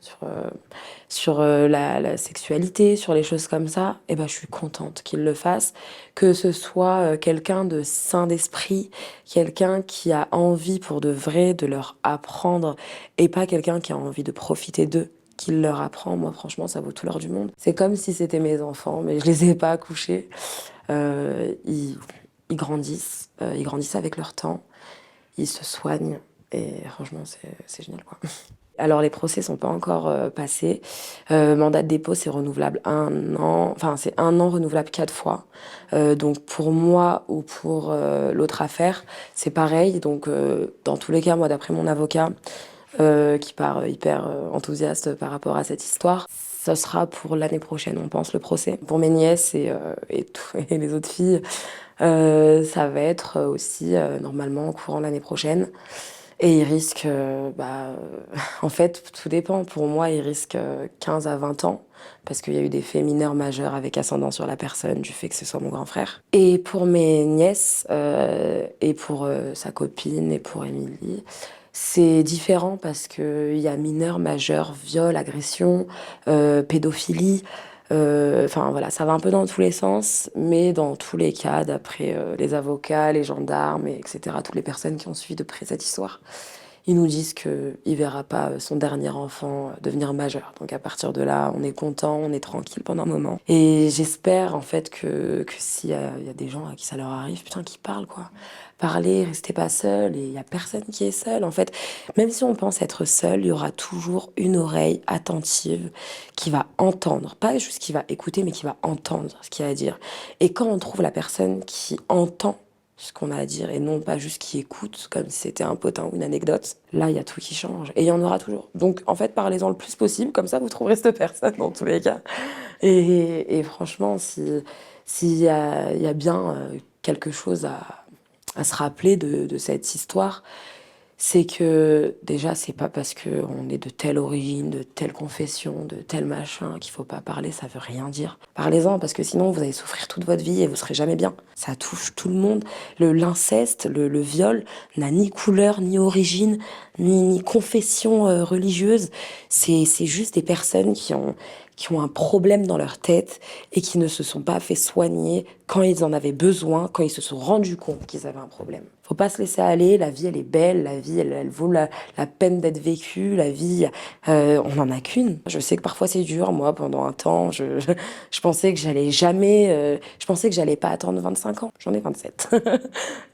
sur la sexualité, sur les choses comme ça, eh ben, je suis contente qu'ils le fassent, que ce soit quelqu'un de sain d'esprit, quelqu'un qui a envie pour de vrai de leur apprendre et pas quelqu'un qui a envie de profiter d'eux. Qu'il leur apprend, moi franchement ça vaut tout l'or du monde. C'est comme si c'était mes enfants, mais je les ai pas accouchés. Euh, ils, ils grandissent avec leur temps, ils se soignent et franchement c'est génial quoi. Alors les procès sont pas encore passés. Mandat de dépôt c'est renouvelable 1 an, enfin c'est 1 an renouvelable 4 fois. Donc pour moi ou pour l'autre affaire c'est pareil. Donc dans tous les cas moi d'après mon avocat qui part hyper enthousiaste par rapport à cette histoire. Ça sera pour l'année prochaine, on pense, le procès. Pour mes nièces et les autres filles, ça va être aussi normalement au courant l'année prochaine. Et ils risquent, en fait, tout dépend. Pour moi, ils risquent 15 à 20 ans, parce qu'il y a eu des faits mineurs majeurs avec ascendant sur la personne du fait que ce soit mon grand frère. Et pour mes nièces, et pour sa copine, et pour Émilie, c'est différent parce qu'il y a mineur, majeur, viol, agression, pédophilie. Enfin voilà, ça va un peu dans tous les sens, mais dans tous les cas, d'après les avocats, les gendarmes, etc., toutes les personnes qui ont suivi de près cette histoire, ils nous disent qu'il ne verra pas son dernier enfant devenir majeur. Donc à partir de là, on est content, on est tranquille pendant un moment. Et j'espère en fait que s'il y a des gens à qui ça leur arrive, putain, qu'ils parlent quoi. Parler, restez pas seul, et il y a personne qui est seul. En fait, même si on pense être seul, il y aura toujours une oreille attentive qui va entendre, pas juste qui va écouter, mais qui va entendre ce qu'il y a à dire. Et quand on trouve la personne qui entend ce qu'on a à dire et non pas juste qui écoute comme si c'était un potin ou une anecdote, là il y a tout qui change et il y en aura toujours. Donc en fait parlez-en le plus possible, comme ça vous trouverez cette personne dans tous les cas. Et franchement s'il y a bien quelque chose à se rappeler de cette histoire, c'est que déjà, c'est pas parce qu'on est de telle origine, de telle confession, de tel machin qu'il faut pas parler, ça veut rien dire. Parlez-en parce que sinon vous allez souffrir toute votre vie et vous serez jamais bien. Ça touche tout le monde. L'inceste, le viol n'a ni couleur, ni origine, ni confession religieuse. C'est juste des personnes qui ont un problème dans leur tête et qui ne se sont pas fait soigner quand ils en avaient besoin, quand ils se sont rendus compte qu'ils avaient un problème. Faut pas se laisser aller, la vie elle est belle, la vie elle vaut la peine d'être vécue, la vie on n'en a qu'une. Je sais que parfois c'est dur, moi pendant un temps je pensais que j'allais jamais, je pensais que j'allais pas attendre 25 ans, j'en ai 27.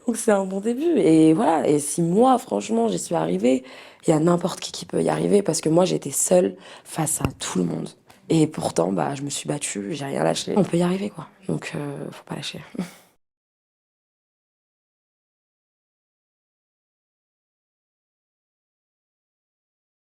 Donc c'est un bon début et voilà, et si moi franchement j'y suis arrivée, il y a n'importe qui peut y arriver parce que moi j'étais seule face à tout le monde. Et pourtant, bah, je me suis battue, j'ai rien lâché. On peut y arriver, quoi. Donc, faut pas lâcher.